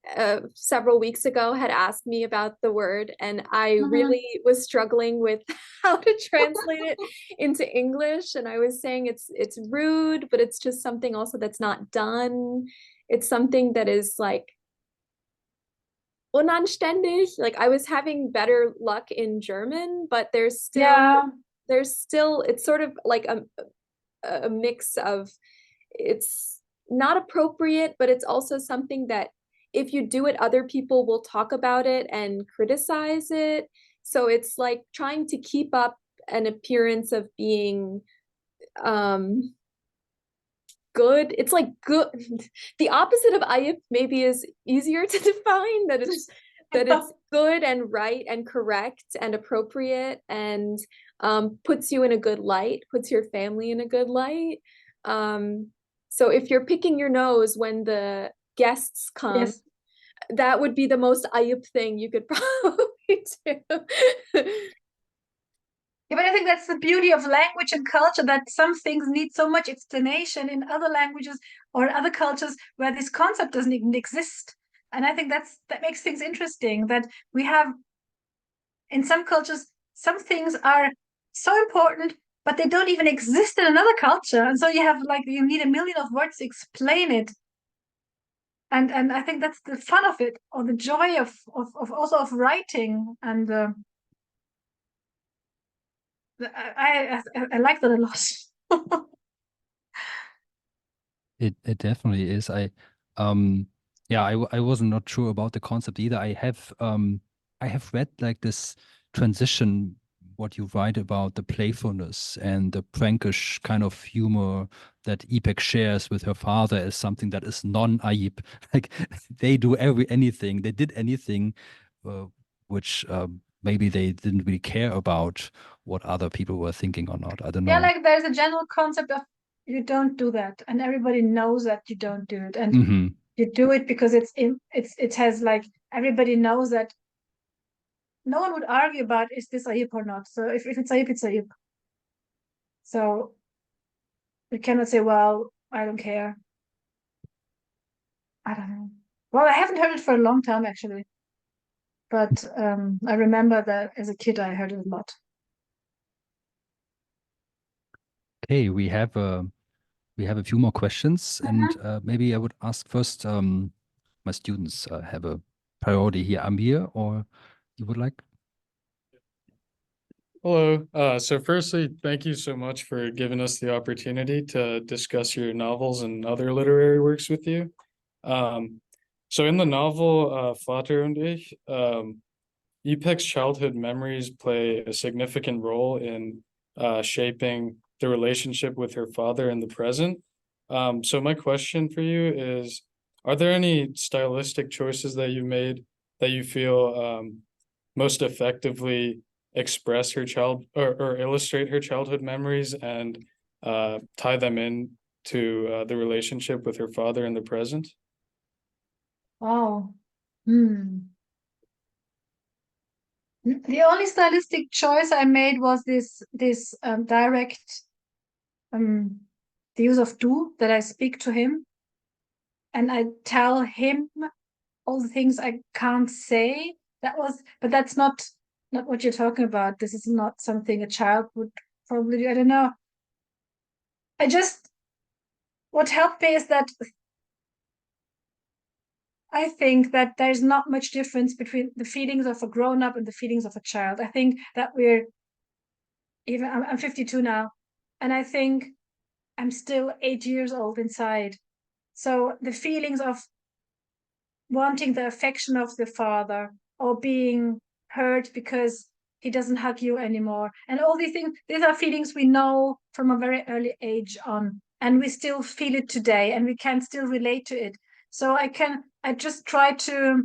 several weeks ago had asked me about the word, and I really was struggling with how to translate it into English. And I was saying it's rude, but it's just something also that's not done. it's something that is like unanständig. Like I was having better luck in German, but there's still it's sort of like a mix of, it's not appropriate, but it's also something that if you do it, other people will talk about it and criticize it. So it's like trying to keep up an appearance of being good. It's like good. The opposite of ayıp maybe is easier to define, that it's good and right and correct and appropriate and puts you in a good light, puts your family in a good light. So if you're picking your nose when the guests come, Yes. that would be the most ayıp thing you could probably do. Yeah, but I think that's the beauty of language and culture, that some things need so much explanation in other languages or other cultures where this concept doesn't even exist. And I think that makes things interesting, that we have, in some cultures, some things are so important, but they don't even exist in another culture. And so you have like, you need a million of words to explain it. And I think that's the fun of it, or the joy of also of writing. And I like that a lot. It definitely is. I wasn't not sure about the concept either. I have read like this transition, what you write about the playfulness and the prankish kind of humor that Ipek shares with her father as something that is non-ayıp. Like they did anything, which maybe they didn't really care about what other people were thinking or not. I don't know. Yeah, like there's a general concept of you don't do that, and everybody knows that you don't do it, and you do it because it has like, everybody knows that. No one would argue about is this ayıp or not. So if it's ayıp, it's ayıp. So you cannot say, well, I don't care. I don't know. Well, I haven't heard it for a long time actually, but I remember that as a kid I heard it a lot. Okay, we have a few more questions, and maybe I would ask first. My students have a priority here. Amir, or you would like? Hello. So firstly, thank you so much for giving us the opportunity to discuss your novels and other literary works with you. So in the novel Vater und ich, Ipek's childhood memories play a significant role in shaping the relationship with her father in the present. So my question for you is, are there any stylistic choices that you made that you feel most effectively express her or illustrate her childhood memories and tie them in to the relationship with her father in the present? Wow. The only stylistic choice I made was this direct the use of du, that I speak to him and I tell him all the things I can't say. But that's not what you're talking about. This is not something a child would probably do. I don't know. What helped me is that I think that there's not much difference between the feelings of a grown-up and the feelings of a child. I think that I'm 52 now, and I think I'm still 8 years old inside. So the feelings of wanting the affection of the father, or being hurt because he doesn't hug you anymore, and all these things, these are feelings we know from a very early age on, and we still feel it today, and we can still relate to it. So I just try to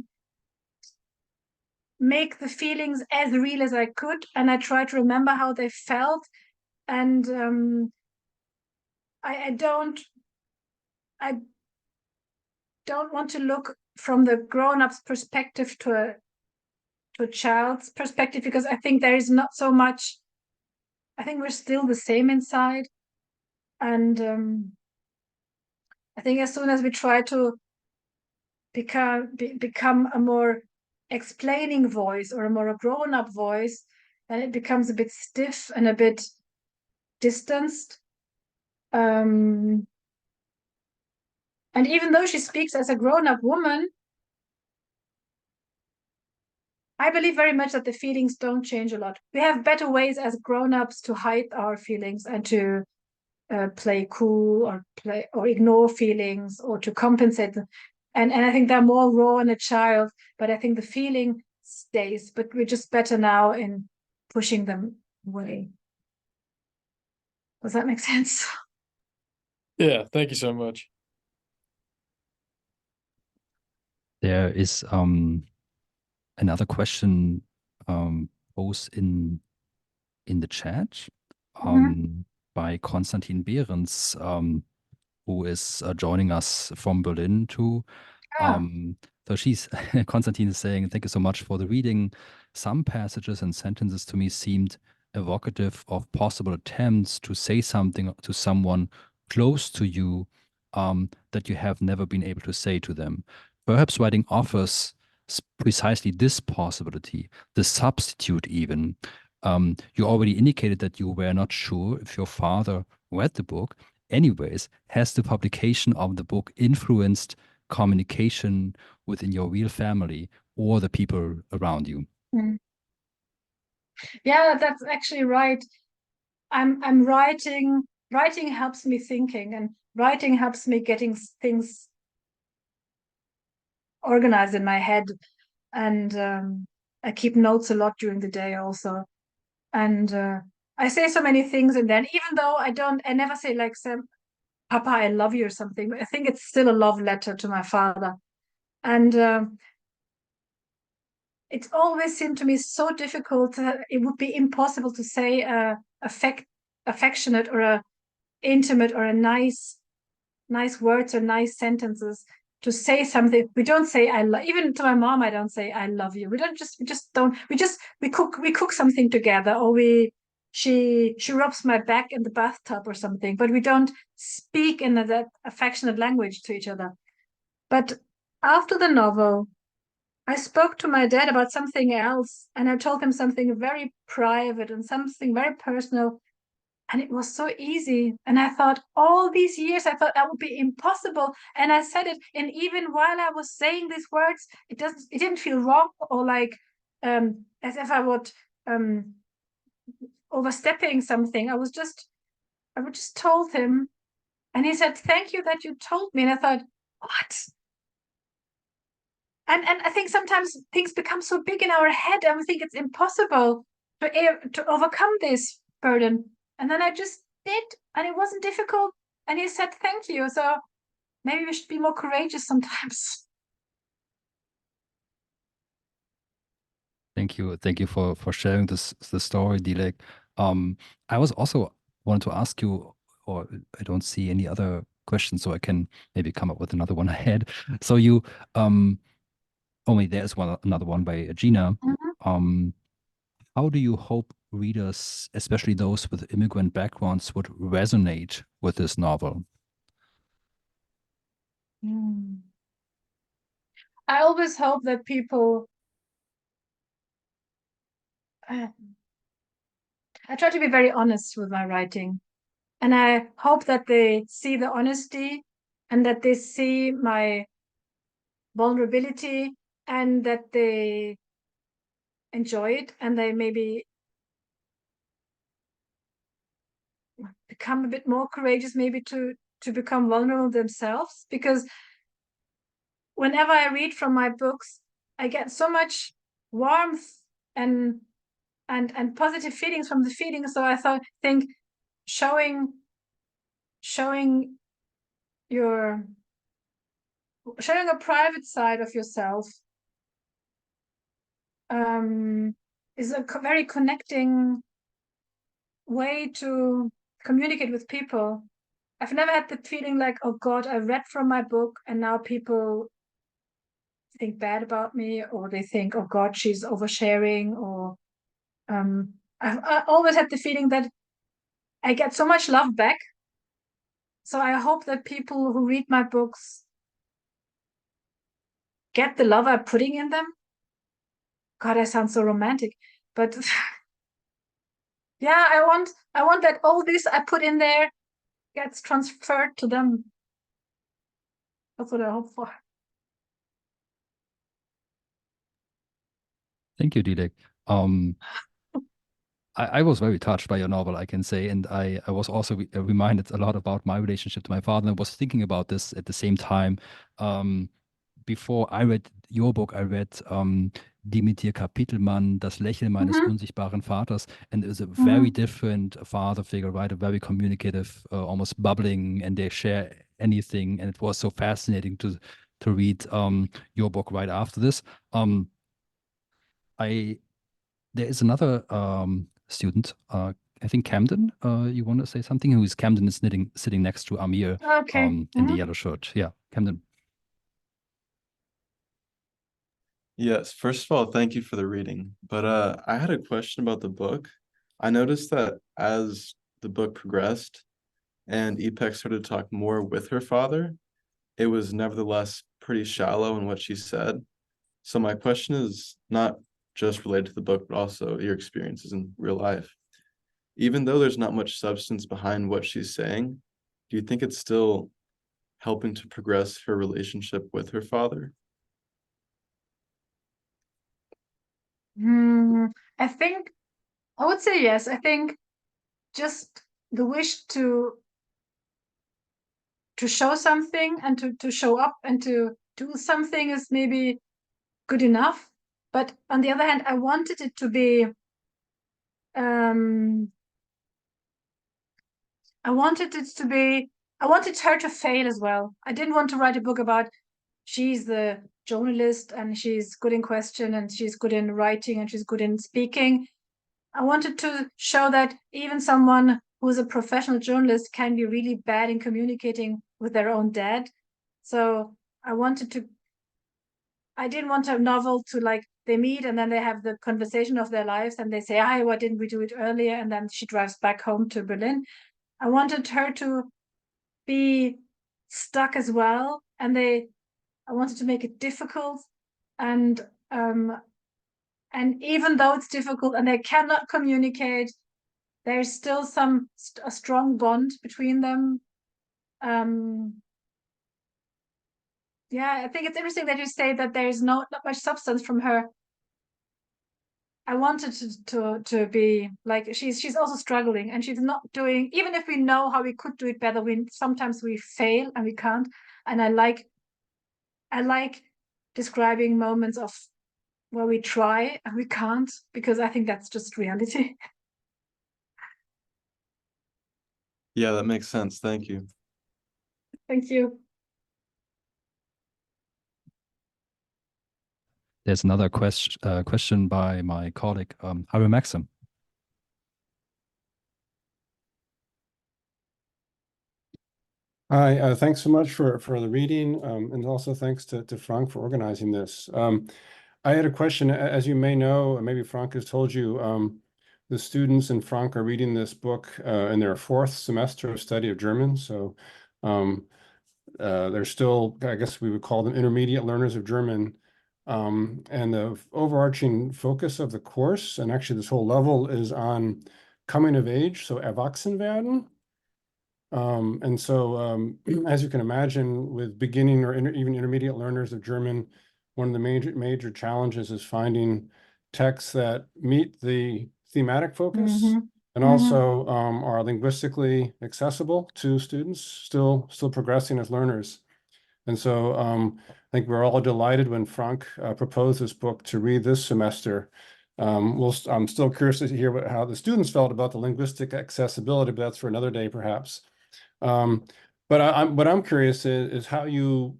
make the feelings as real as I could, and I try to remember how they felt. And I don't want to look from the grown-up's perspective to a child's perspective, because I think there is not so much. I think we're still the same inside, and I think as soon as we try to become a more explaining voice, or a more grown-up voice, then it becomes a bit stiff and a bit distanced. And even though she speaks as a grown-up woman, I believe very much that the feelings don't change a lot. We have better ways as grown-ups to hide our feelings and to play cool or ignore feelings or to compensate them. And I think they're more raw in a child, but I think the feeling stays, but we're just better now in pushing them away. Does that make sense? Yeah, thank you so much. There is another question posed in the chat by Konstantin Behrens, who is joining us from Berlin too. So Konstantin is saying, thank you so much for the reading. Some passages and sentences to me seemed evocative of possible attempts to say something to someone close to you that you have never been able to say to them. Perhaps writing offers precisely this possibility, the substitute even. You already indicated that you were not sure if your father read the book. Anyways, has the publication of the book influenced communication within your real family or the people around you? Yeah, that's actually right. I'm writing. Writing helps me thinking, and writing helps me getting things organized in my head. And I keep notes a lot during the day also. And I say so many things in there. Even though I never say like, Papa, I love you or something, but I think it's still a love letter to my father. And it always seemed to me so difficult. It would be impossible to say affectionate or a intimate or a nice words or nice sentences to say something. We don't say I love, even to my mom I don't say I love you. We cook something together, or she rubs my back in the bathtub or something, but we don't speak in that affectionate language to each other. But after the novel, I spoke to my dad about something else, and I told him something very private and something very personal. And it was so easy. And I thought, all these years, I thought that would be impossible. And I said it. And even while I was saying these words, it didn't feel wrong or like as if I would overstepping something. I just told him. And he said, thank you that you told me. And I thought, what? And I think sometimes things become so big in our head and we think it's impossible to overcome this burden. And then I just did, and it wasn't difficult. And he said, thank you. So maybe we should be more courageous sometimes. Thank you. Thank you for sharing the story, Dilek. I was also wanted to ask you, or I don't see any other questions, so I can maybe come up with another one ahead. So you, only there's another one by Gina. How do you hope readers, especially those with immigrant backgrounds, would resonate with this novel? I always hope that people. I try to be very honest with my writing, and I hope that they see the honesty and that they see my vulnerability and that they enjoy it and they maybe become a bit more courageous, maybe to become vulnerable themselves. Because whenever I read from my books, I get so much warmth and positive feelings from the feelings. So I think showing a private side of yourself is a very connecting way to communicate with people. I've never had the feeling like, oh God, I read from my book and now people think bad about me, or they think, oh God, she's oversharing, or I always had the feeling that I get so much love back. So I hope that people who read my books get the love I'm putting in them. God, I sound so romantic, but yeah, I want that all this I put in there gets transferred to them. That's what I hope for. Thank you, Dilek. I was very touched by your novel, I can say, and I was also reminded a lot about my relationship to my father. And I was thinking about this at the same time. Before I read your book, I read Dimitir Kapitelmann, Das Lächeln meines unsichtbaren Vaters, and it's a very different father figure, right? A very communicative, almost bubbling, and they share anything. And it was so fascinating to read your book right after this. There is another student, I think Camden. You want to say something? Camden is sitting next to Amir Okay. in the yellow shirt. Yeah, Camden. Yes, first of all, thank you for the reading. But I had a question about the book. I noticed that as the book progressed and Ipek started to talk more with her father, it was nevertheless pretty shallow in what she said. So my question is not just related to the book, but also your experiences in real life. Even though there's not much substance behind what she's saying, do you think it's still helping to progress her relationship with her father? I think I would say yes. I think just the wish to show something and to show up and to do something is maybe good enough. But on the other hand, I wanted it to be I wanted her to fail as well. I didn't want to write a book about she's the journalist and she's good in question and she's good in writing and she's good in speaking. I wanted to show that even someone who's a professional journalist can be really bad in communicating with their own dad. So I didn't want a novel to like they meet and then they have the conversation of their lives and they say, "Hi, why didn't we do it earlier?" And then she drives back home to Berlin. I wanted her to be stuck as well, and I wanted to make it difficult, and even though it's difficult and they cannot communicate, there's still a strong bond between them. Yeah, I think it's interesting that you say that there's not much substance from her. I wanted to be like she's also struggling and she's not doing, even if we know how we could do it better, sometimes we fail and we can't. And I like describing moments of where we try and we can't, because I think that's just reality. Yeah, that makes sense. Thank you. Thank you. There's another question by my colleague, Harry Maxim. Hi, thanks so much for the reading, and also thanks to Frank for organizing this. I had a question. As you may know, maybe Frank has told you, the students and Frank are reading this book in their 4th semester of study of German. So they're still, I guess we would call them intermediate learners of German. And the overarching focus of the course, and actually this whole level, is on coming of age, so Erwachsenwerden. And so, as you can imagine, with beginning or even intermediate learners of German, one of the major challenges is finding texts that meet the thematic focus and also are linguistically accessible to students still progressing as learners. And so I think we're all delighted when Frank proposed this book to read this semester. I'm still curious to hear how the students felt about the linguistic accessibility, but that's for another day perhaps. But what I'm curious is how you,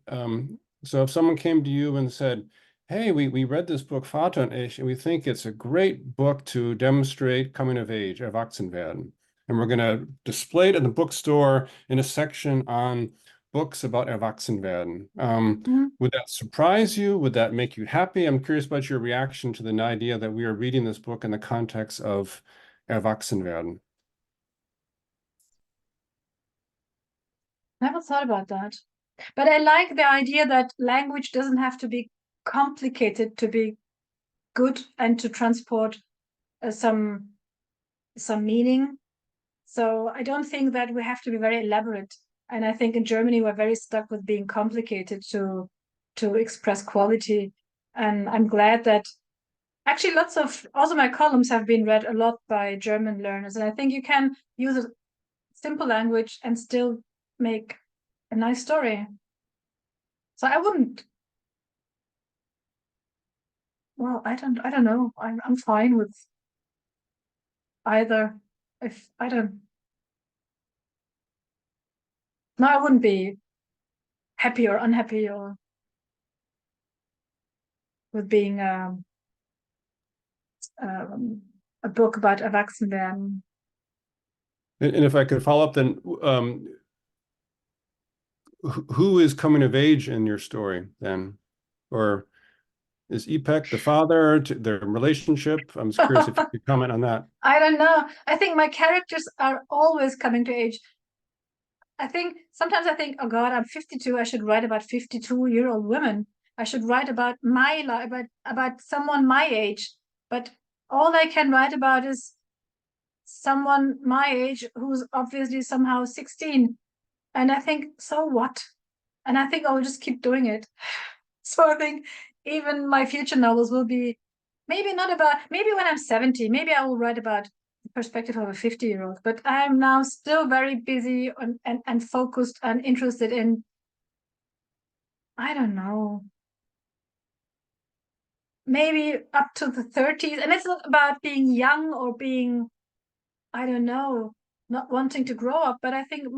so if someone came to you and said, hey, we read this book, Vater und ich, and we think it's a great book to demonstrate coming of age, Erwachsenwerden, and we're going to display it in the bookstore in a section on books about Erwachsenwerden. Would that surprise you? Would that make you happy? I'm curious about your reaction to the idea that we are reading this book in the context of Erwachsenwerden. Never thought about that. But I like the idea that language doesn't have to be complicated to be good and to transport some meaning. So I don't think that we have to be very elaborate. And I think in Germany, we're very stuck with being complicated to express quality. And I'm glad that actually also my columns have been read a lot by German learners. And I think you can use a simple language and still make a nice story. So I wouldn't. Well, I don't know. I'm fine with either. If I don't. No, I wouldn't be happy or unhappy or with being a book about Erwachsenwerden. And if I could follow up, then who is coming of age in your story then? Or is Ipek the father, to their relationship? I'm just curious if you could comment on that. I don't know. I think my characters are always coming to age. Sometimes I think, oh God, I'm 52. I should write about 52-year-old women. I should write about my life, about someone my age. But all I can write about is someone my age who's obviously somehow 16. And I think, so what? And I think I'll just keep doing it. So I think even my future novels will be maybe when I'm 70, maybe I will write about the perspective of a 50-year-old, but I'm now still very busy and focused and interested in, I don't know, maybe up to the 30s. And it's not about being young or being, I don't know, not wanting to grow up, but I think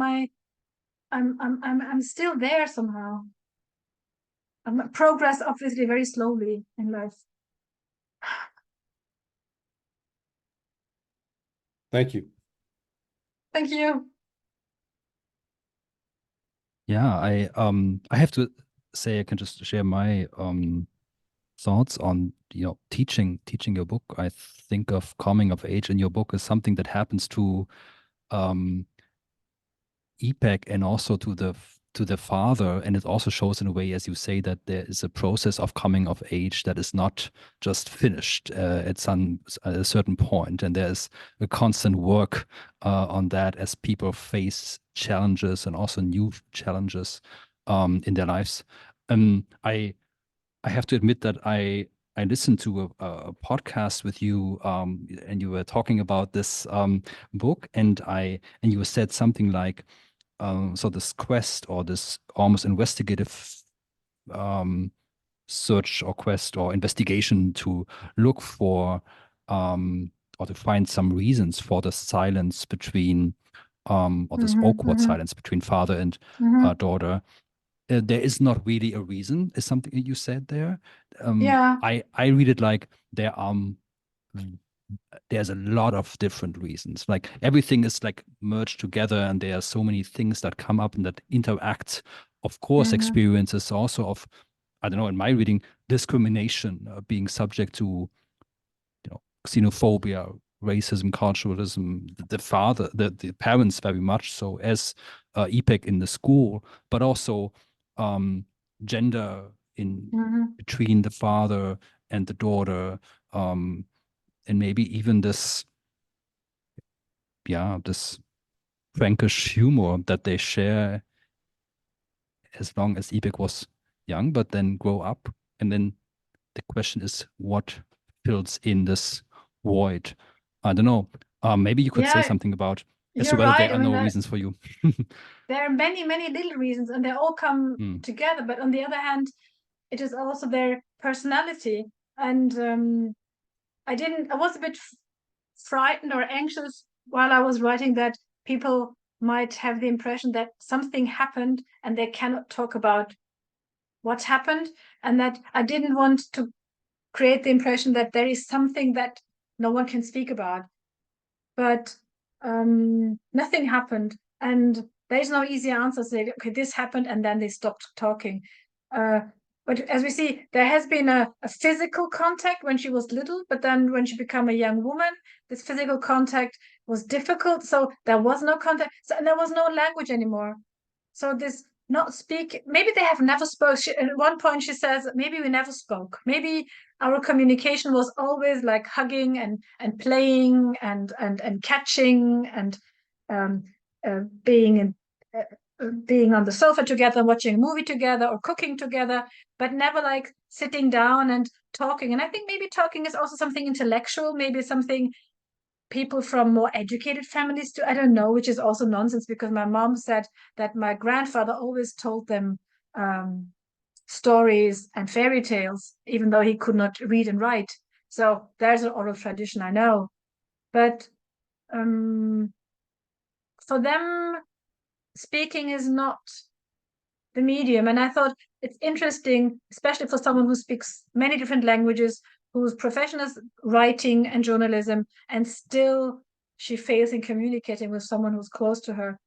I'm still there somehow. Progress obviously very slowly in life. Thank you. Thank you. Yeah, I have to say, I can just share my thoughts on teaching your book. I think of coming of age in your book as something that happens to Ipek and also to the father, and it also shows in a way, as you say, that there is a process of coming of age that is not just finished at a certain point, and there's a constant work on that as people face challenges and also new challenges in their lives. I have to admit that I listened to a podcast with you, and you were talking about this book, and you said something like, so this quest or this almost investigative search or quest or investigation to look for or to find some reasons for the silence between or this awkward silence between father and daughter. There is not really a reason, is something you said there. Yeah. I read it like there's a lot of different reasons. Like everything is like merged together, and there are so many things that come up and that interact. Of course, experiences also of, I don't know, in my reading, discrimination, being subject to, xenophobia, racism, culturalism, the parents very much so as Ipek in the school, but also gender in between the father and the daughter, and maybe even this Frankish humor that they share as long as Ipek was young, but then grow up. And then the question is, what fills in this void? I don't know. Maybe you could say something about as to whether there are no reasons for you. There are many, many little reasons, and they all come together. But on the other hand, it is also their personality. And I was a bit frightened or anxious while I was writing that people might have the impression that something happened and they cannot talk about what happened, and that I didn't want to create the impression that there is something that no one can speak about. But nothing happened, and there is no easy answer. Say, okay, this happened, and then they stopped talking. But as we see, there has been a physical contact when she was little, but then when she became a young woman, this physical contact was difficult. So there was no contact, and there was no language anymore. So this not speak, maybe they have never spoke. At one point she says, maybe we never spoke. Maybe our communication was always like hugging and playing and catching and being being on the sofa together, watching a movie together or cooking together, but never like sitting down and talking. And I think maybe talking is also something intellectual, maybe something people from more educated families do. I don't know, which is also nonsense, because my mom said that my grandfather always told them stories and fairy tales, even though he could not read and write. So there's an oral tradition, I know. But for them, speaking is not the medium. And I thought it's interesting, especially for someone who speaks many different languages, whose profession is writing and journalism, and still she fails in communicating with someone who's close to her.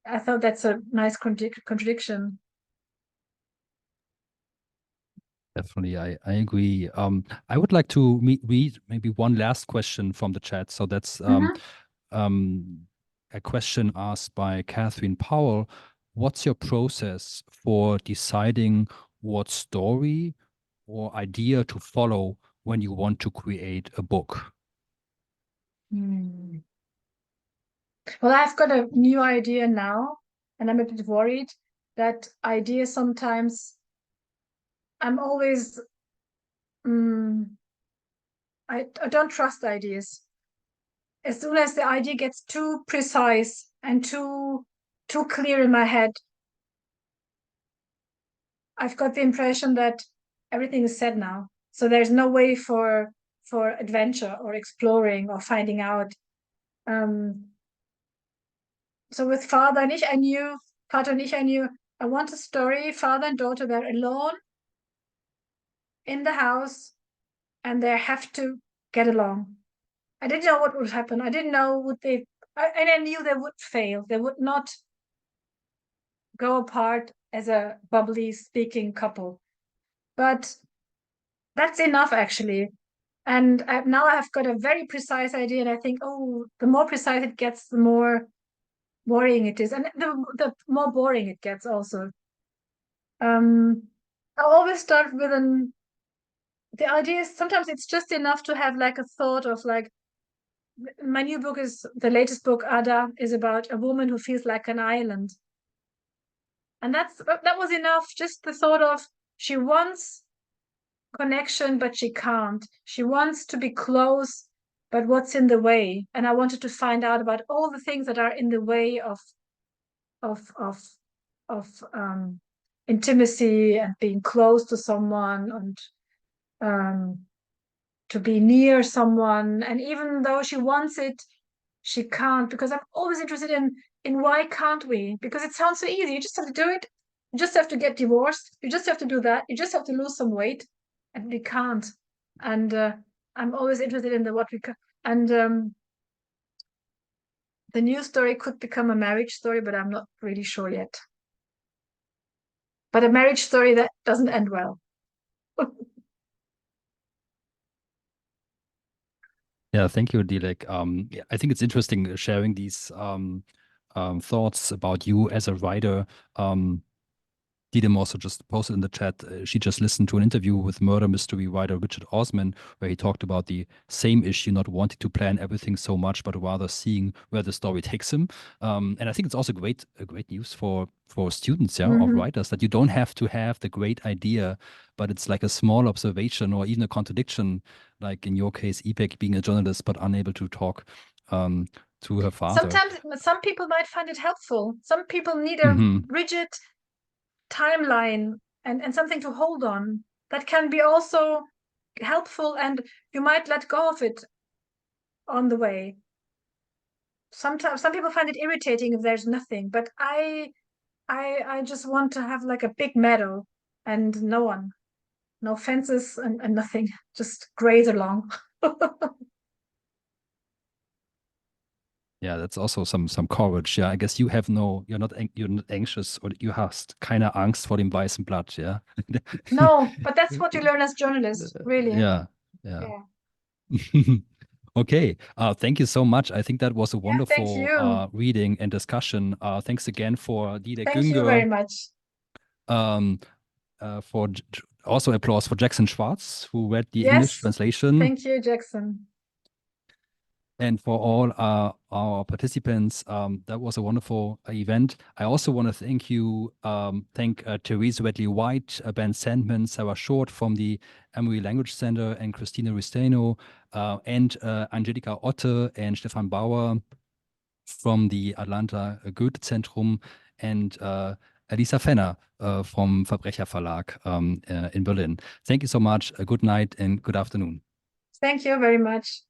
I thought that's a nice contradiction. Definitely, I agree. I would like to read maybe one last question from the chat. So that's a question asked by Catherine Powell. What's your process for deciding what story or idea to follow when you want to create a book? Well, I've got a new idea now, and I'm a bit worried that idea sometimes I'm always I don't trust ideas. As soon as the idea gets too precise and too clear in my head, I've got the impression that everything is said now. So there's no way for adventure or exploring or finding out. So with Vater und ich, I knew I want a story. Father and daughter, they're alone in the house and they have to get along. I didn't know what would happen. I didn't know and I knew they would fail. They would not go apart as a bubbly speaking couple. But that's enough, actually. And now I've got a very precise idea, and I think, oh, the more precise it gets, the more worrying it is, and the more boring it gets also. I always start with the idea is sometimes it's just enough to have like a thought of like, my new book is, the latest book, Ada, is about a woman who feels like an island. And that was enough, just the thought of, she wants connection, but she can't. She wants to be close, but what's in the way? And I wanted to find out about all the things that are in the way of intimacy and being close to someone, and to be near someone. And even though she wants it, she can't, because I'm always interested in why can't we? Because it sounds so easy. You just have to do it. You just have to get divorced. You just have to do that. You just have to lose some weight, and we can't. And I'm always interested in what we can. And the new story could become a marriage story, but I'm not really sure yet. But a marriage story that doesn't end well. Yeah, thank you, Dilek. Yeah, I think it's interesting sharing these thoughts about you as a writer. Didem also just posted in the chat, she just listened to an interview with murder mystery writer Richard Osman, where he talked about the same issue, not wanting to plan everything so much, but rather seeing where the story takes him. And I think it's also great news for students, of writers, that you don't have to have the great idea, but it's like a small observation or even a contradiction, like in your case, Ipek being a journalist, but unable to talk to her father. Sometimes some people might find it helpful. Some people need a rigid timeline and something to hold on. That can be also helpful, and you might let go of it on the way. Sometimes some people find it irritating if there's nothing, but I just want to have like a big meadow and no fences and nothing, just graze along. Yeah, that's also some courage. Yeah, I guess you're not anxious, or you hast keine Angst vor dem weißen Blatt. Yeah. No, but that's what you learn as journalists, really. Yeah. Okay. Thank you so much. I think that was a wonderful reading and discussion. Thanks again for Dilek Güngör. Thank you very much. For also applause for Jackson Schwartz, who read the English translation. Thank you, Jackson. and for all our participants. That was a wonderful event. I also want to thank Therese Wedley-White, Ben Sandman, Sarah Short from the Emory Language Center, and Christina Risteno, and Angelika Otte and Stefan Bauer from the Atlanta Goethe-Zentrum, and Elisa Fenner from Verbrecher Verlag in Berlin. Thank you so much. Good night and good afternoon. Thank you very much.